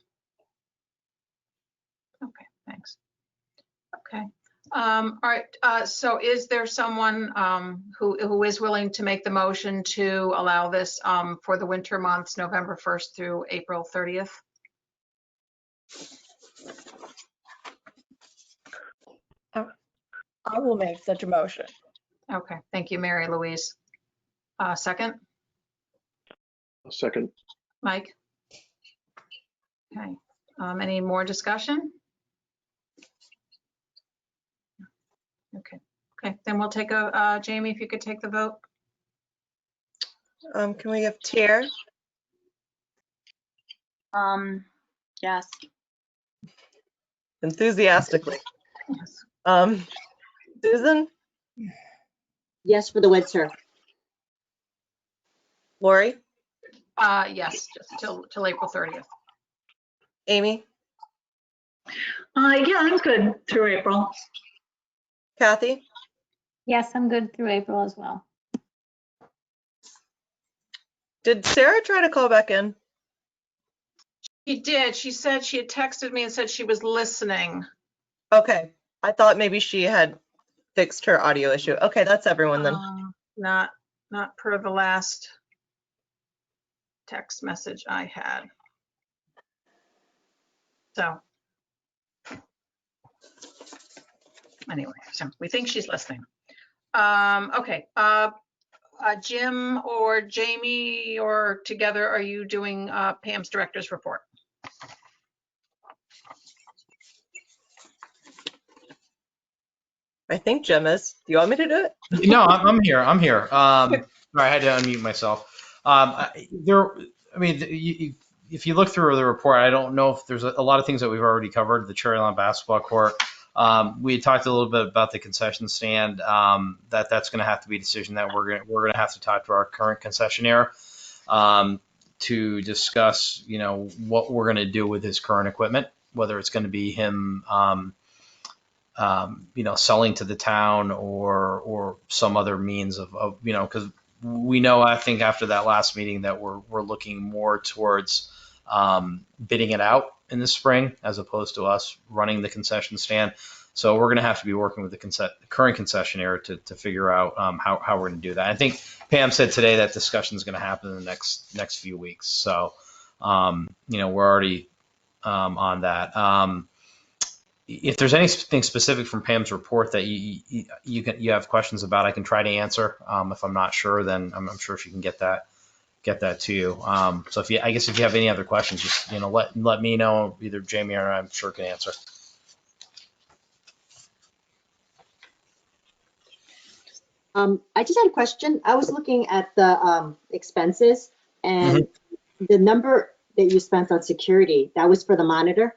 Okay, thanks. Okay. All right. So is there someone who is willing to make the motion to allow this for the winter months, November 1st through April 30th? I will make such a motion. Okay, thank you, Mary Louise. Second? Second. Mike? Okay, any more discussion? Okay, then we'll take Jamie, if you could take the vote. Can we have Tier? Yes. Enthusiastically. Yes. Susan? Yes, for the winter. Lori? Yes, just till April 30th. Amy? Yeah, I'm good through April. Kathy? Yes, I'm good through April as well. Did Sarah try to call back in? She did. She said she had texted me and said she was listening. Okay. I thought maybe she had fixed her audio issue. Okay, that's everyone then. Not per the last text message I had. So anyway, so we think she's listening. Okay. Jim or Jamie or together, are you doing Pam's director's report? I think Jim is. Do you want me to do it? No, I'm here. I'm here. Sorry, I had to unmute myself. If you look through the report, I don't know if there's a lot of things that we've already covered. The Cherrylawn basketball court. We had talked a little bit about the concession stand. That's going to have to be a decision that we're going to have to talk to our current concessionaire to discuss, what we're going to do with his current equipment, whether it's going to be him, selling to the town or some other means of because we know, I think after that last meeting that we're looking more towards bidding it out in the spring as opposed to us running the concession stand. So we're going to have to be working with the current concessionaire to figure out how we're going to do that. I think Pam said today that discussion is going to happen in the next few weeks. So, we're already on that. If there's anything specific from Pam's report that you have questions about, I can try to answer. If I'm not sure, then I'm sure she can get that to you. So if you have any other questions, just let me know. Either Jamie or I'm sure can answer. I just had a question. I was looking at the expenses and the number that you spent on security, that was for the monitor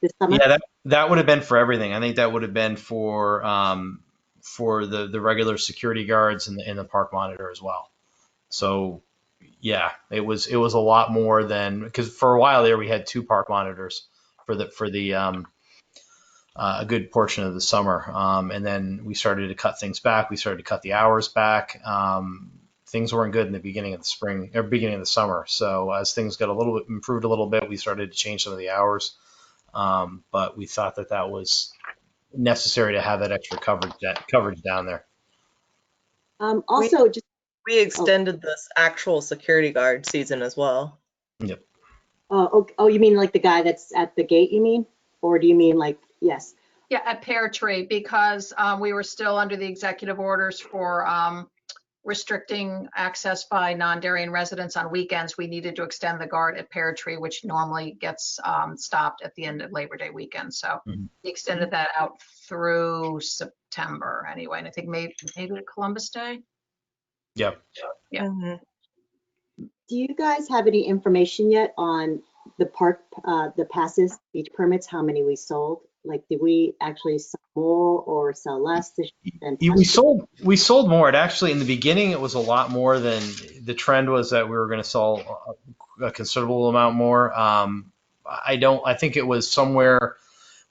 this summer? Yeah, that would have been for everything. I think that would have been for the regular security guards and the park monitor as well. So yeah, it was a lot more than, because for a while there we had 2 park monitors for the a good portion of the summer, and then we started to cut things back. We started to cut the hours back. Things weren't good in the beginning of the spring or beginning of the summer. So as things got improved a little bit, we started to change some of the hours. But we thought that was necessary to have that extra coverage down there. Also, we extended this actual security guard season as well. Yep. Oh, you mean like the guy that's at the gate, you mean? Or do you mean like, yes? Yeah, at Pear Tree, because we were still under the executive orders for restricting access by non-Darien residents on weekends. We needed to extend the guard at Pear Tree, which normally gets stopped at the end of Labor Day weekend. So we extended that out through September anyway. And I think maybe Columbus Day. Yep. Yeah. Do you guys have any information yet on the park, the passes, beach permits, how many we sold? Like, did we actually sell more or sell less this year? We sold more. It actually, in the beginning, it was a lot more than the trend was that we were going to sell a considerable amount more. I think it was somewhere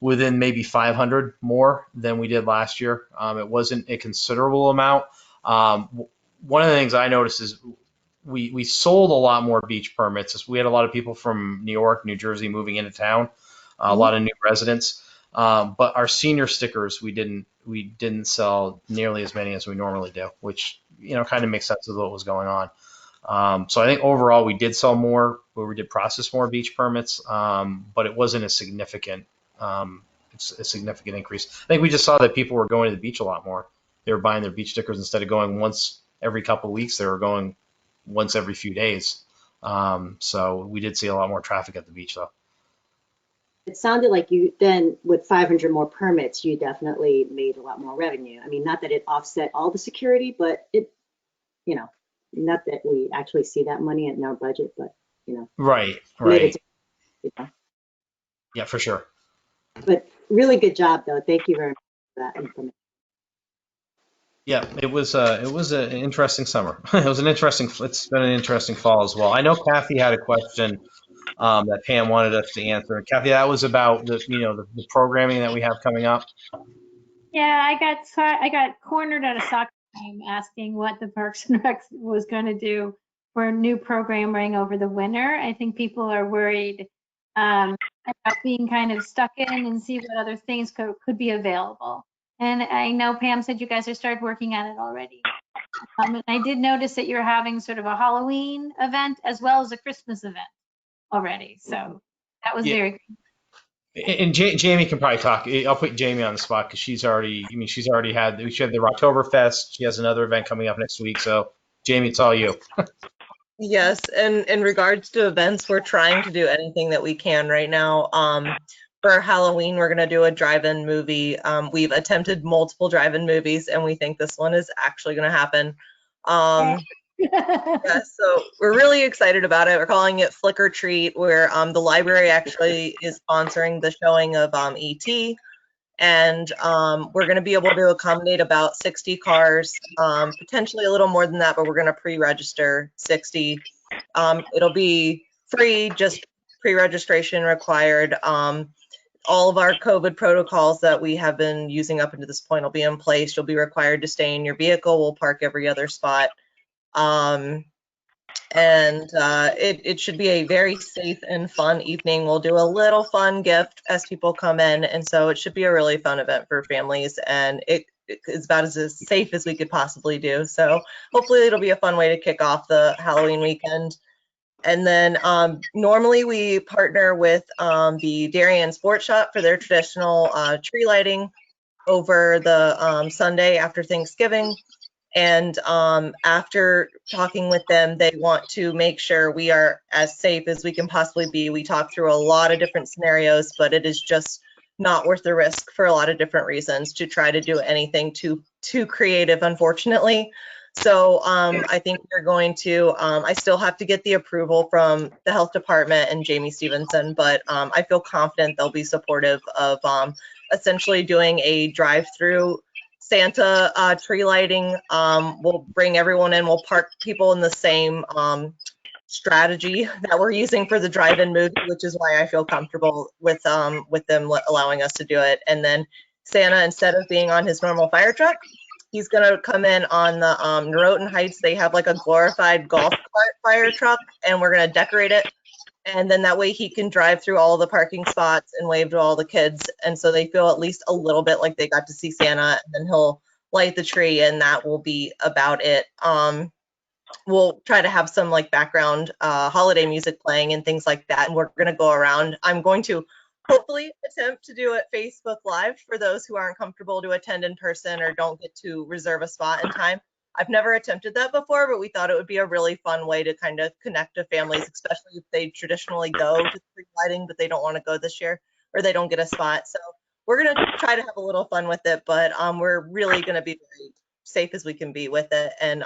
within maybe 500 more than we did last year. It wasn't a considerable amount. One of the things I noticed is we sold a lot more beach permits. We had a lot of people from New York, New Jersey moving into town, a lot of new residents. But our senior stickers, we didn't sell nearly as many as we normally do, which, kind of makes sense of what was going on. So I think overall we did sell more, where we did process more beach permits, but it wasn't a significant increase. I think we just saw that people were going to the beach a lot more. They were buying their beach stickers instead of going once every couple of weeks. They were going once every few days. So we did see a lot more traffic at the beach, though. It sounded like you then, with 500 more permits, you definitely made a lot more revenue. I mean, not that it offset all the security, but it, not that we actually see that money in our budget, but, Right. Yeah, for sure. But really good job, though. Thank you very much for that information. Yeah, it was an interesting summer. It's been an interesting fall as well. I know Kathy had a question that Pam wanted us to answer. And Kathy, that was about the programming that we have coming up. Yeah, I got cornered at a soccer game asking what the Parks and Rec was going to do for new programming over the winter. I think people are worried about being kind of stuck in and see what other things could be available. And I know Pam said you guys have started working at it already. And I did notice that you're having sort of a Halloween event as well as a Christmas event already. So that was very good. And Jamie can probably talk. I'll put Jamie on the spot because she had the Oktoberfest. She has another event coming up next week. So Jamie, it's all you. Yes, and in regards to events, we're trying to do anything that we can right now. For Halloween, we're going to do a drive-in movie. We've attempted multiple drive-in movies, and we think this one is actually going to happen. Yeah, so we're really excited about it. We're calling it Flick or Treat, where the library actually is sponsoring the showing of E.T. And we're going to be able to accommodate about 60 cars, potentially a little more than that, but we're going to pre-register 60. It'll be free, just pre-registration required. All of our COVID protocols that we have been using up until this point will be in place. You'll be required to stay in your vehicle. We'll park every other spot. It should be a very safe and fun evening. We'll do a little fun gift as people come in, and so it should be a really fun event for families, and it is about as safe as we could possibly do. So hopefully it'll be a fun way to kick off the Halloween weekend. And then normally we partner with the Darien Sports Shop for their traditional tree lighting over the Sunday after Thanksgiving. And after talking with them, they want to make sure we are as safe as we can possibly be. We talked through a lot of different scenarios, but it is just not worth the risk for a lot of different reasons to try to do anything too creative, unfortunately. So I think we're going to, I still have to get the approval from the health department and Jamie Stevenson, but I feel confident they'll be supportive of essentially doing a drive-through Santa tree lighting. We'll bring everyone in, we'll park people in the same strategy that we're using for the drive-in movie, which is why I feel comfortable with them allowing us to do it. And then Santa, instead of being on his normal fire truck, he's gonna come in on the Norotan Heights. They have like a glorified golf cart fire truck, and we're gonna decorate it. And then that way he can drive through all the parking spots and wave to all the kids. And so they feel at least a little bit like they got to see Santa, and then he'll light the tree, and that will be about it. We'll try to have some like background holiday music playing and things like that. And we're going to go around. I'm going to hopefully attempt to do it Facebook Live for those who aren't comfortable to attend in person or don't get to reserve a spot in time. I've never attempted that before, but we thought it would be a really fun way to kind of connect to families, especially if they traditionally go to tree lighting, but they don't want to go this year or they don't get a spot. So we're going to try to have a little fun with it, but we're really going to be very safe as we can be with it. And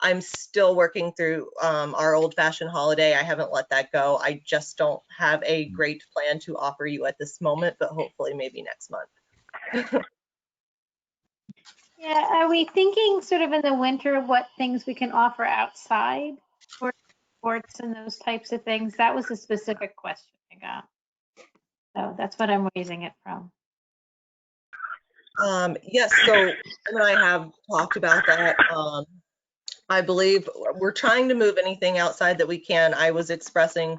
I'm still working through our old fashioned holiday. I haven't let that go. I just don't have a great plan to offer you at this moment, but hopefully maybe next month. Yeah, are we thinking sort of in the winter what things we can offer outside for sports and those types of things? That was a specific question I got. So that's what I'm raising it from. Yes, so Jim and I have talked about that. I believe we're trying to move anything outside that we can. I was expressing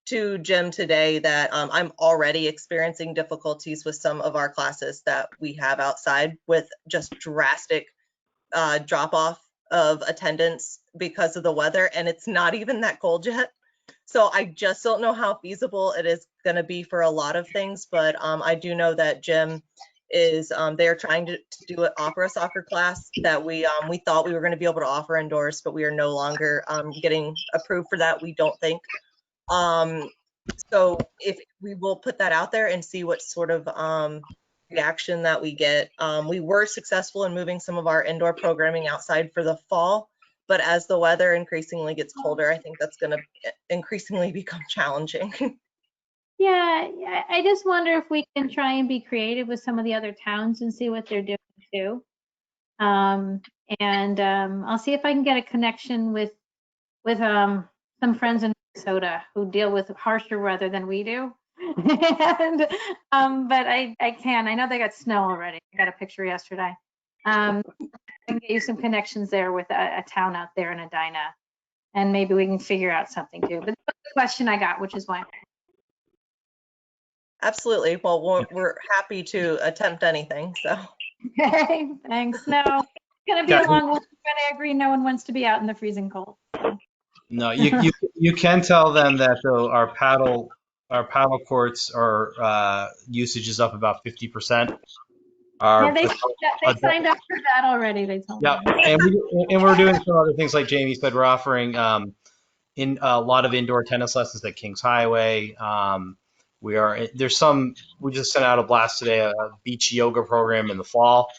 to Jim today that I'm already experiencing difficulties with some of our classes that we have outside with just drastic drop off of attendance because of the weather, and it's not even that cold yet. So I just don't know how feasible it is going to be for a lot of things, but I do know that Jim is they're trying to do an opera soccer class that we thought we were going to be able to offer indoors, but we are no longer getting approved for that, we don't think. So if we will put that out there and see what sort of reaction that we get. We were successful in moving some of our indoor programming outside for the fall, but as the weather increasingly gets colder, I think that's going to increasingly become challenging. Yeah, I just wonder if we can try and be creative with some of the other towns and see what they're doing too. I'll see if I can get a connection with some friends in Minnesota who deal with harsher weather than we do. And, but I can. I know they got snow already. I got a picture yesterday. I can get you some connections there with a town out there in Edina, and maybe we can figure out something too. But that's the question I got, which is why. Absolutely. Well, we're happy to attempt anything. So. Okay, thanks. No, it's gonna be a long one, but I agree. No one wants to be out in the freezing cold. No, you can tell them that though our paddle courts are usage is up about 50%. Yeah, they signed up for that already. They told me. Yeah, and we're doing some other things like Jamie said. We're offering in a lot of indoor tennis lessons at Kings Highway. We just sent out a blast today, a beach yoga program in the fall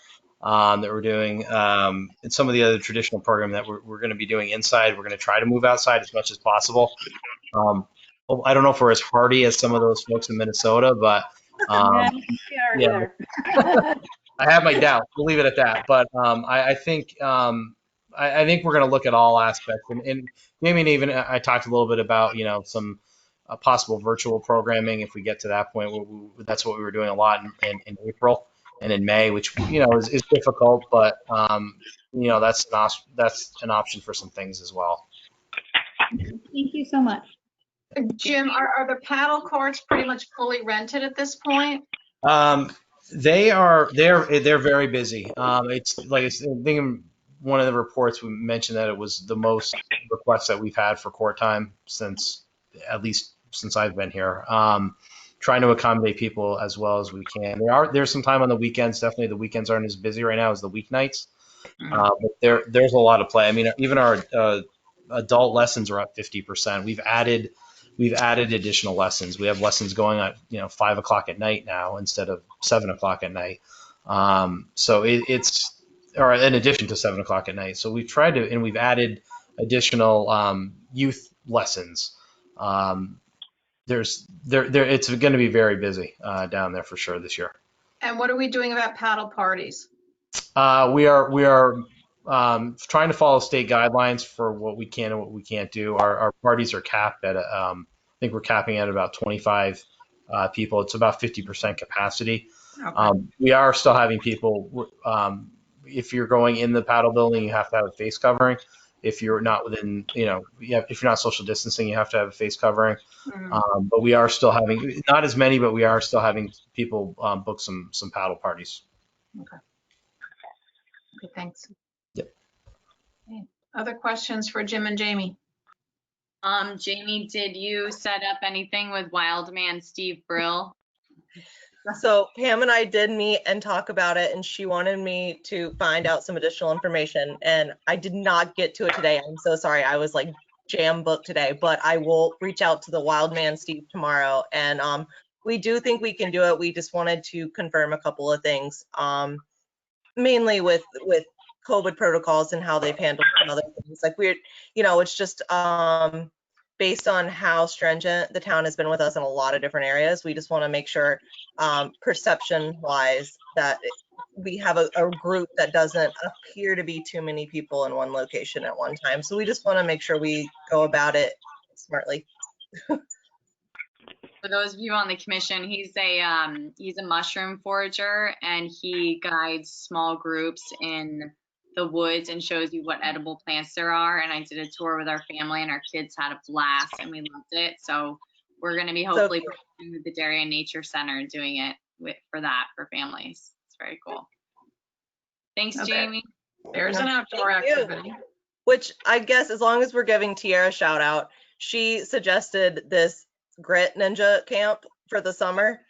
that we're doing, and some of the other traditional program that we're going to be doing inside. We're going to try to move outside as much as possible. I don't know if we're as hardy as some of those folks in Minnesota, but yeah, I have my doubts. We'll leave it at that. But I think I think we're going to look at all aspects, and maybe even I talked a little bit about some possible virtual programming if we get to that point. That's what we were doing a lot in April and in May, which is difficult, but that's an option for some things as well. Thank you so much. Jim, are the paddle courts pretty much fully rented at this point? They're very busy. It's like I think in one of the reports we mentioned that it was the most requests that we've had for court time at least since I've been here. Trying to accommodate people as well as we can. There's some time on the weekends. Definitely the weekends aren't as busy right now as the weeknights. But there's a lot of play. I mean, even our adult lessons are up 50%. We've added additional lessons. We have lessons going at 5 o'clock at night now instead of 7 o'clock at night. So it's in addition to 7 o'clock at night. So we've tried to, and we've added additional youth lessons. It's going to be very busy down there for sure this year. And what are we doing about paddle parties? We are trying to follow state guidelines for what we can and what we can't do. Our parties are capped at, I think we're capping at about 25 people. It's about 50% capacity. Okay. We are still having people, if you're going in the paddle building, you have to have a face covering. If you're not within, if you're not social distancing, you have to have a face covering. Mm-hmm. But we are still having, not as many, but we are still having people book some paddle parties. Okay, thanks. Yep. Okay. Other questions for Jim and Jamie? Jamie, did you set up anything with Wildman Steve Brill? So Pam and I did meet and talk about it, and she wanted me to find out some additional information, and I did not get to it today. I'm so sorry. I was like jam booked today, but I will reach out to the Wildman Steve tomorrow, and we do think we can do it. We just wanted to confirm a couple of things, mainly with COVID protocols and how they've handled some other things. Like it's just based on how stringent the town has been with us in a lot of different areas. We just want to make sure, perception wise, that we have a group that doesn't appear to be too many people in one location at one time. So we just want to make sure we go about it smartly. For those of you on the commission, he's a mushroom forager, and he guides small groups in the woods and shows you what edible plants there are. And I did a tour with our family, and our kids had a blast, and we loved it. So we're going to be hopefully with the Darien Nature Center doing it for families. It's very cool. Thanks, Okay. Jamie. There's an outdoor activity. Which I guess, as long as we're giving Tiara a shout out, she suggested this Grit Ninja camp for the summer.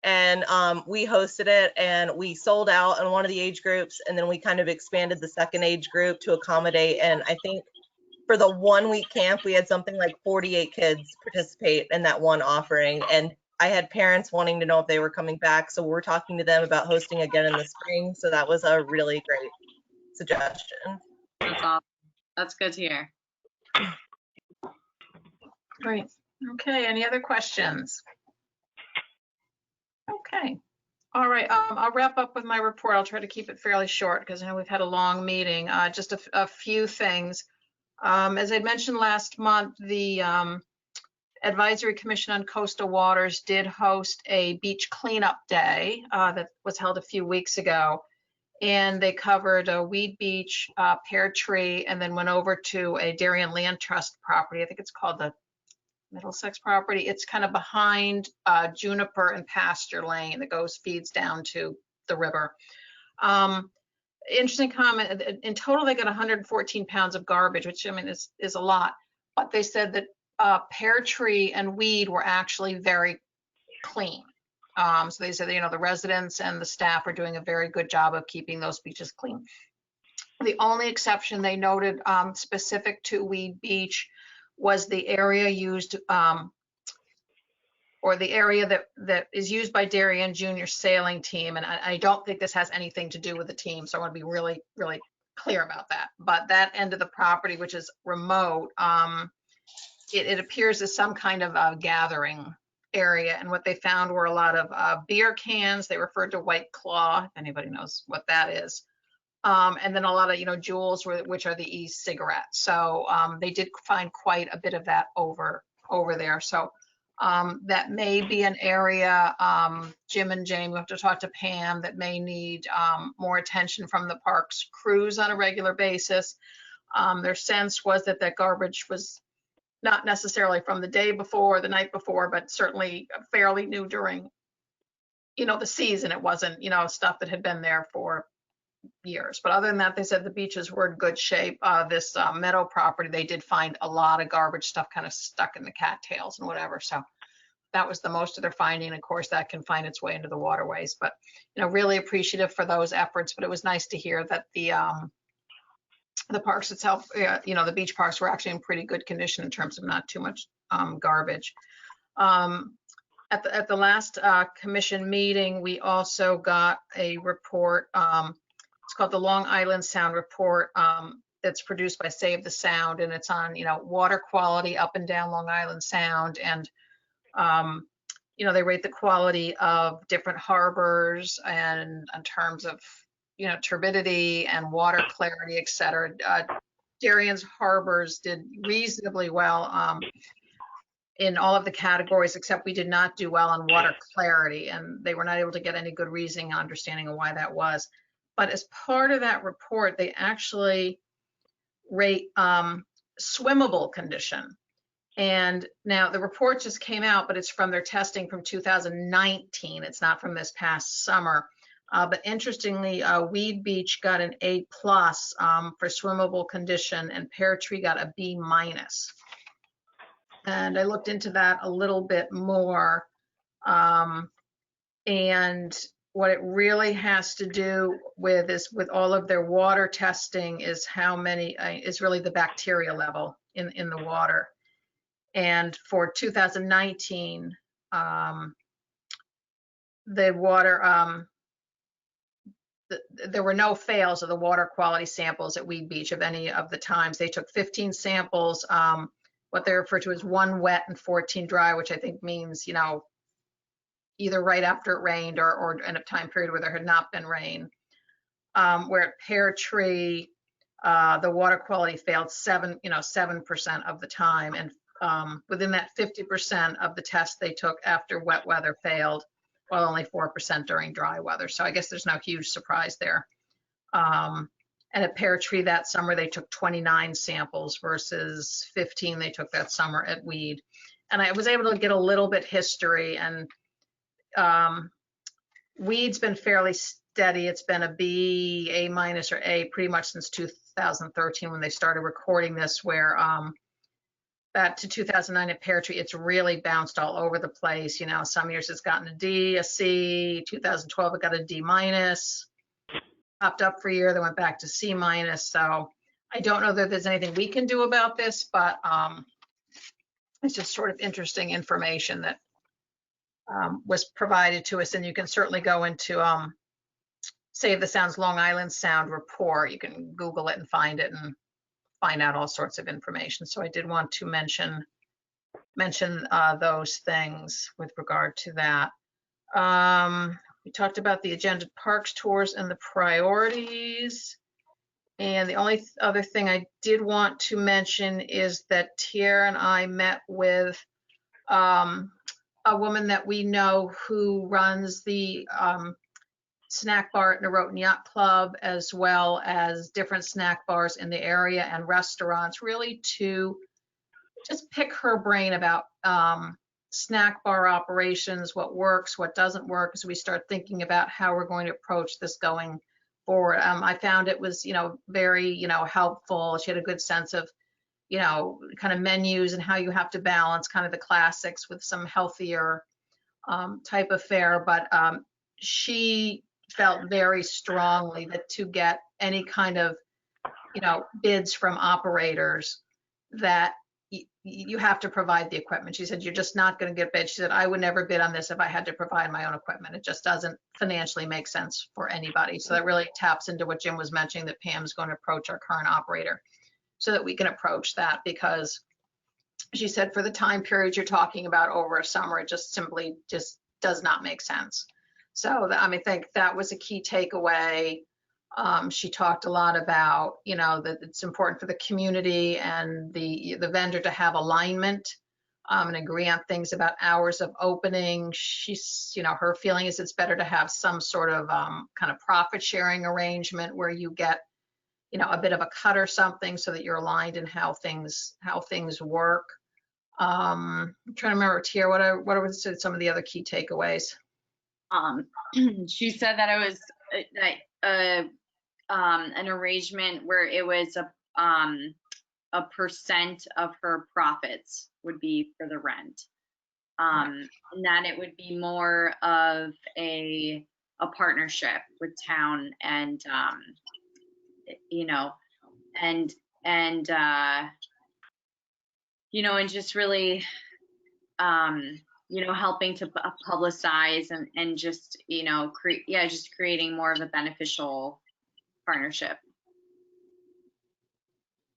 And we hosted it, and we sold out in one of the age groups, and then we kind of expanded the second age group to accommodate. And I think for the 1 week camp, we had something like 48 kids participate in that one offering. And I had parents wanting to know if they were coming back. So we're talking to them about hosting again in the spring. So that was a really great suggestion. That's awesome. That's good to hear. Great. Okay, any other questions? Okay. All right, I'll wrap up with my report. I'll try to keep it fairly short because I know we've had a long meeting. Just a few things. As I mentioned last month, the Advisory Commission on Coastal Waters did host a beach cleanup day that was held a few weeks ago. And they covered a Weed Beach, Pear Tree, and then went over to a Darien Land Trust property. I think it's called the Middlesex property. It's kind of behind Juniper and Pasture Lane that feeds down to the river. Interesting comment. In total, they got 114 pounds of garbage, which I mean is a lot. But they said that Pear Tree and Weed were actually very clean. So they said, the residents and the staff are doing a very good job of keeping those beaches clean. The only exception they noted specific to Weed Beach was the area used, or the area that is used by Darien Junior Sailing Team. And I don't think this has anything to do with the team, so I want to be really, really clear about that. But that end of the property, which is remote, it appears as some kind of a gathering area, and what they found were a lot of beer cans. They referred to White Claw, if anybody knows what that is, and then a lot of Juuls, which are the e-cigarettes. So they did find quite a bit of that over there. So that may be an area, Jim and Jane, we have to talk to Pam, that may need more attention from the parks crews on a regular basis. Their sense was that garbage was not necessarily from the day before, the night before, but certainly fairly new during, the season. It wasn't, stuff that had been there for years. But other than that, they said the beaches were in good shape. This meadow property, they did find a lot of garbage stuff kind of stuck in the cattails and whatever. So that was the most of their finding. Of course, that can find its way into the waterways. But, really appreciative for those efforts. But it was nice to hear that the parks itself, the beach parks were actually in pretty good condition in terms of not too much garbage. At the last commission meeting, we also got a report. It's called the Long Island Sound Report. That's produced by Save the Sound, and it's on water quality up and down Long Island Sound, and they rate the quality of different harbors and in terms of turbidity and water clarity, et cetera. Darien's harbors did reasonably well in all of the categories, except we did not do well on water clarity, and they were not able to get any good reasoning and understanding of why that was. But as part of that report, they actually rate swimmable condition. And now the report just came out, but it's from their testing from 2019. It's not from this past summer. But interestingly, Weed Beach got an A+ for swimmable condition, and Pear Tree got a B-. And I looked into that a little bit more. And what it really has to do with is with all of their water testing is how many is really the bacteria level in the water. And for 2019, the water, there were no fails of the water quality samples at Weed Beach of any of the times. They took 15 samples, what they refer to as 1 wet and 14 dry, which I think means, either right after it rained or in a time period where there had not been rain. Where at Pear Tree, the water quality failed 7% of the time. And within that 50% of the tests they took after wet weather failed, while only 4% during dry weather. So I guess there's no huge surprise there. And at Pear Tree that summer, they took 29 samples versus 15 they took that summer at Weed. And I was able to get a little bit history, and Weed's been fairly steady. It's been a B, A- or A pretty much since 2013 when they started recording this, where back to 2009 at Pear Tree, it's really bounced all over the place. Some years it's gotten a D, a C. 2012 it got a D-, popped up for a year, then went back to C-. So I don't know that there's anything we can do about this, but it's just sort of interesting information that was provided to us. And you can certainly go into Save the Sound's Long Island Sound report. You can Google it and find it and find out all sorts of information. So I did want to mention those things with regard to that. We talked about the agenda parks tours and the priorities. And the only other thing I did want to mention is that Tierra and I met with a woman that we know who runs the snack bar at Norotan Yacht Club, as well as different snack bars in the area and restaurants, really to just pick her brain about snack bar operations, what works, what doesn't work, as we start thinking about how we're going to approach this going forward. I found it was, very, helpful. She had a good sense of, kind of menus and how you have to balance kind of the classics with some healthier type of fare. But she felt very strongly that to get any kind of, bids from operators, that you have to provide the equipment. She said, you're just not going to get bid. She said, I would never bid on this if I had to provide my own equipment. It just doesn't financially make sense for anybody. So that really taps into what Jim was mentioning, that Pam's going to approach our current operator so that we can approach that, because she said for the time period you're talking about over a summer, it just simply just does not make sense. So I think that was a key takeaway. She talked a lot about, that it's important for the community and the vendor to have alignment and agree on things about hours of opening. She's, her feeling is it's better to have some sort of kind of profit sharing arrangement where you get, a bit of a cut or something so that you're aligned in how things work. I'm trying to remember, Tier, what are some of the other key takeaways? She said that it was an arrangement where it was a percent of her profits would be for the rent, and that it would be more of a partnership with town and and just really helping to publicize and just just creating more of a beneficial partnership.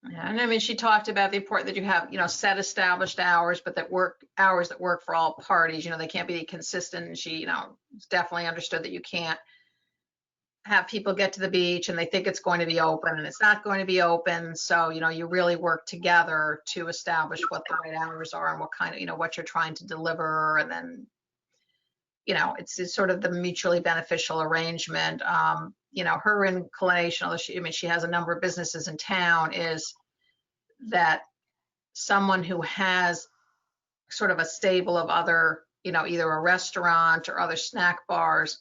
Yeah, and she talked about the importance that you have, set established hours, but hours that work for all parties. They can't be consistent. And she, definitely understood that you can't have people get to the beach and they think it's going to be open and it's not going to be open. So, you really work together to establish what the right hours are and what kind of, what you're trying to deliver. And then, it's sort of the mutually beneficial arrangement. Her inclination, although she has a number of businesses in town, is that someone who has sort of a stable of other, either a restaurant or other snack bars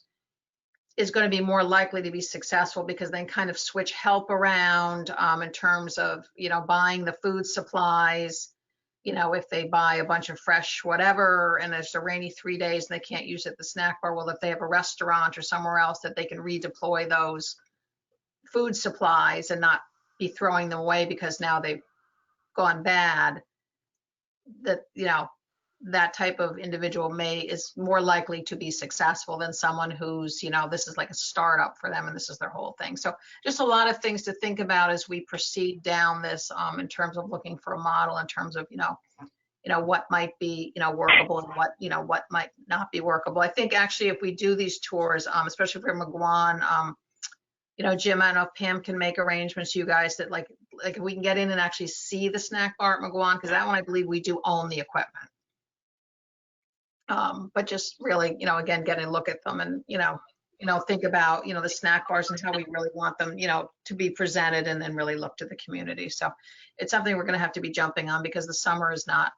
is going to be more likely to be successful, because they kind of switch help around in terms of, buying the food supplies. If they buy a bunch of fresh whatever and there's a rainy 3 days and they can't use it at the snack bar, well, if they have a restaurant or somewhere else that they can redeploy those food supplies and not be throwing them away because now they've gone bad, that, that type of individual is more likely to be successful than someone who's, this is like a startup for them and this is their whole thing. So just a lot of things to think about as we proceed down this in terms of looking for a model, in terms of, what might be, workable and what might not be workable. I think actually if we do these tours, especially for McGuan, Jim, I don't know if Pam can make arrangements, you guys, that like if we can get in and actually see the snack bar at McGuan, because that one I believe we do own the equipment. But just really, again, getting a look at them and, think about, the snack bars and how we really want them, to be presented, and then really look to the community. So it's something we're going to have to be jumping on, because the summer is not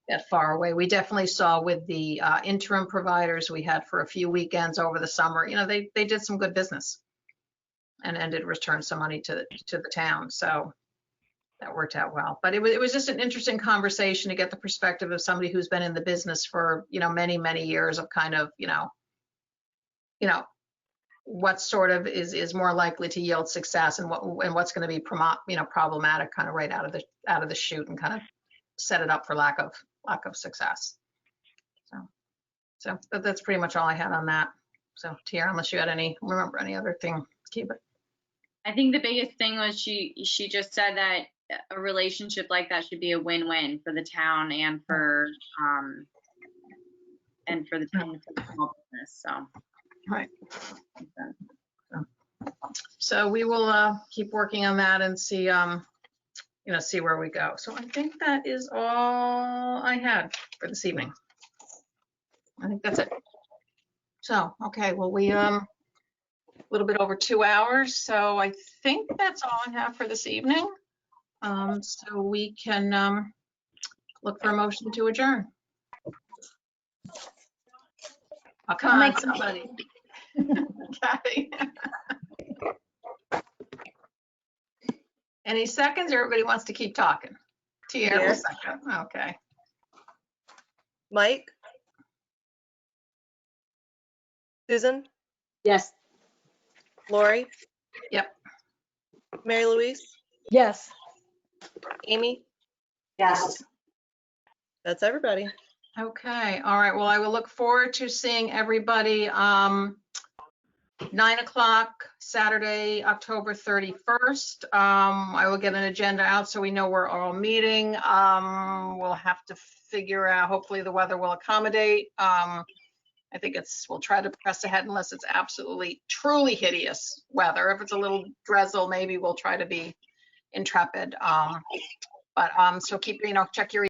that far away. We definitely saw with the interim providers we had for a few weekends over the summer, they did some good business and did return some money to the town. So that worked out well. But it was just an interesting conversation to get the perspective of somebody who's been in the business for, many, many years, of kind of, what sort of is more likely to yield success, and what's going to be problematic kind of right out of the chute, and kind of set it up for lack of success. So that's pretty much all I had on that. So Tiara, unless you had remember any other thing, keep it. I think the biggest thing was she just said that a relationship like that should be a win-win for the town and for the town, for the small business. So right. So we will keep working on that and see see where we go. So I think that is all I had for this evening. I think that's it. So, okay, well, we, a little bit over 2 hours. So I think that's all I have for this evening. So we can, look for a motion to adjourn. Oh, come on, somebody. Kathy. Any seconds, or everybody wants to keep talking? Tierra will second. Okay. Mike? Susan? Yes. Lori? Yep. Mary Louise? Yes. Amy? Yes. That's everybody. Okay, all right. Well, I will look forward to seeing everybody 9 o'clock Saturday, October 31st. I will get an agenda out so we know we're all meeting. We'll have to figure out, hopefully the weather will accommodate. I think we'll try to press ahead unless it's absolutely, truly hideous weather. If it's a little drizzle, maybe we'll try to be intrepid. So keep, check your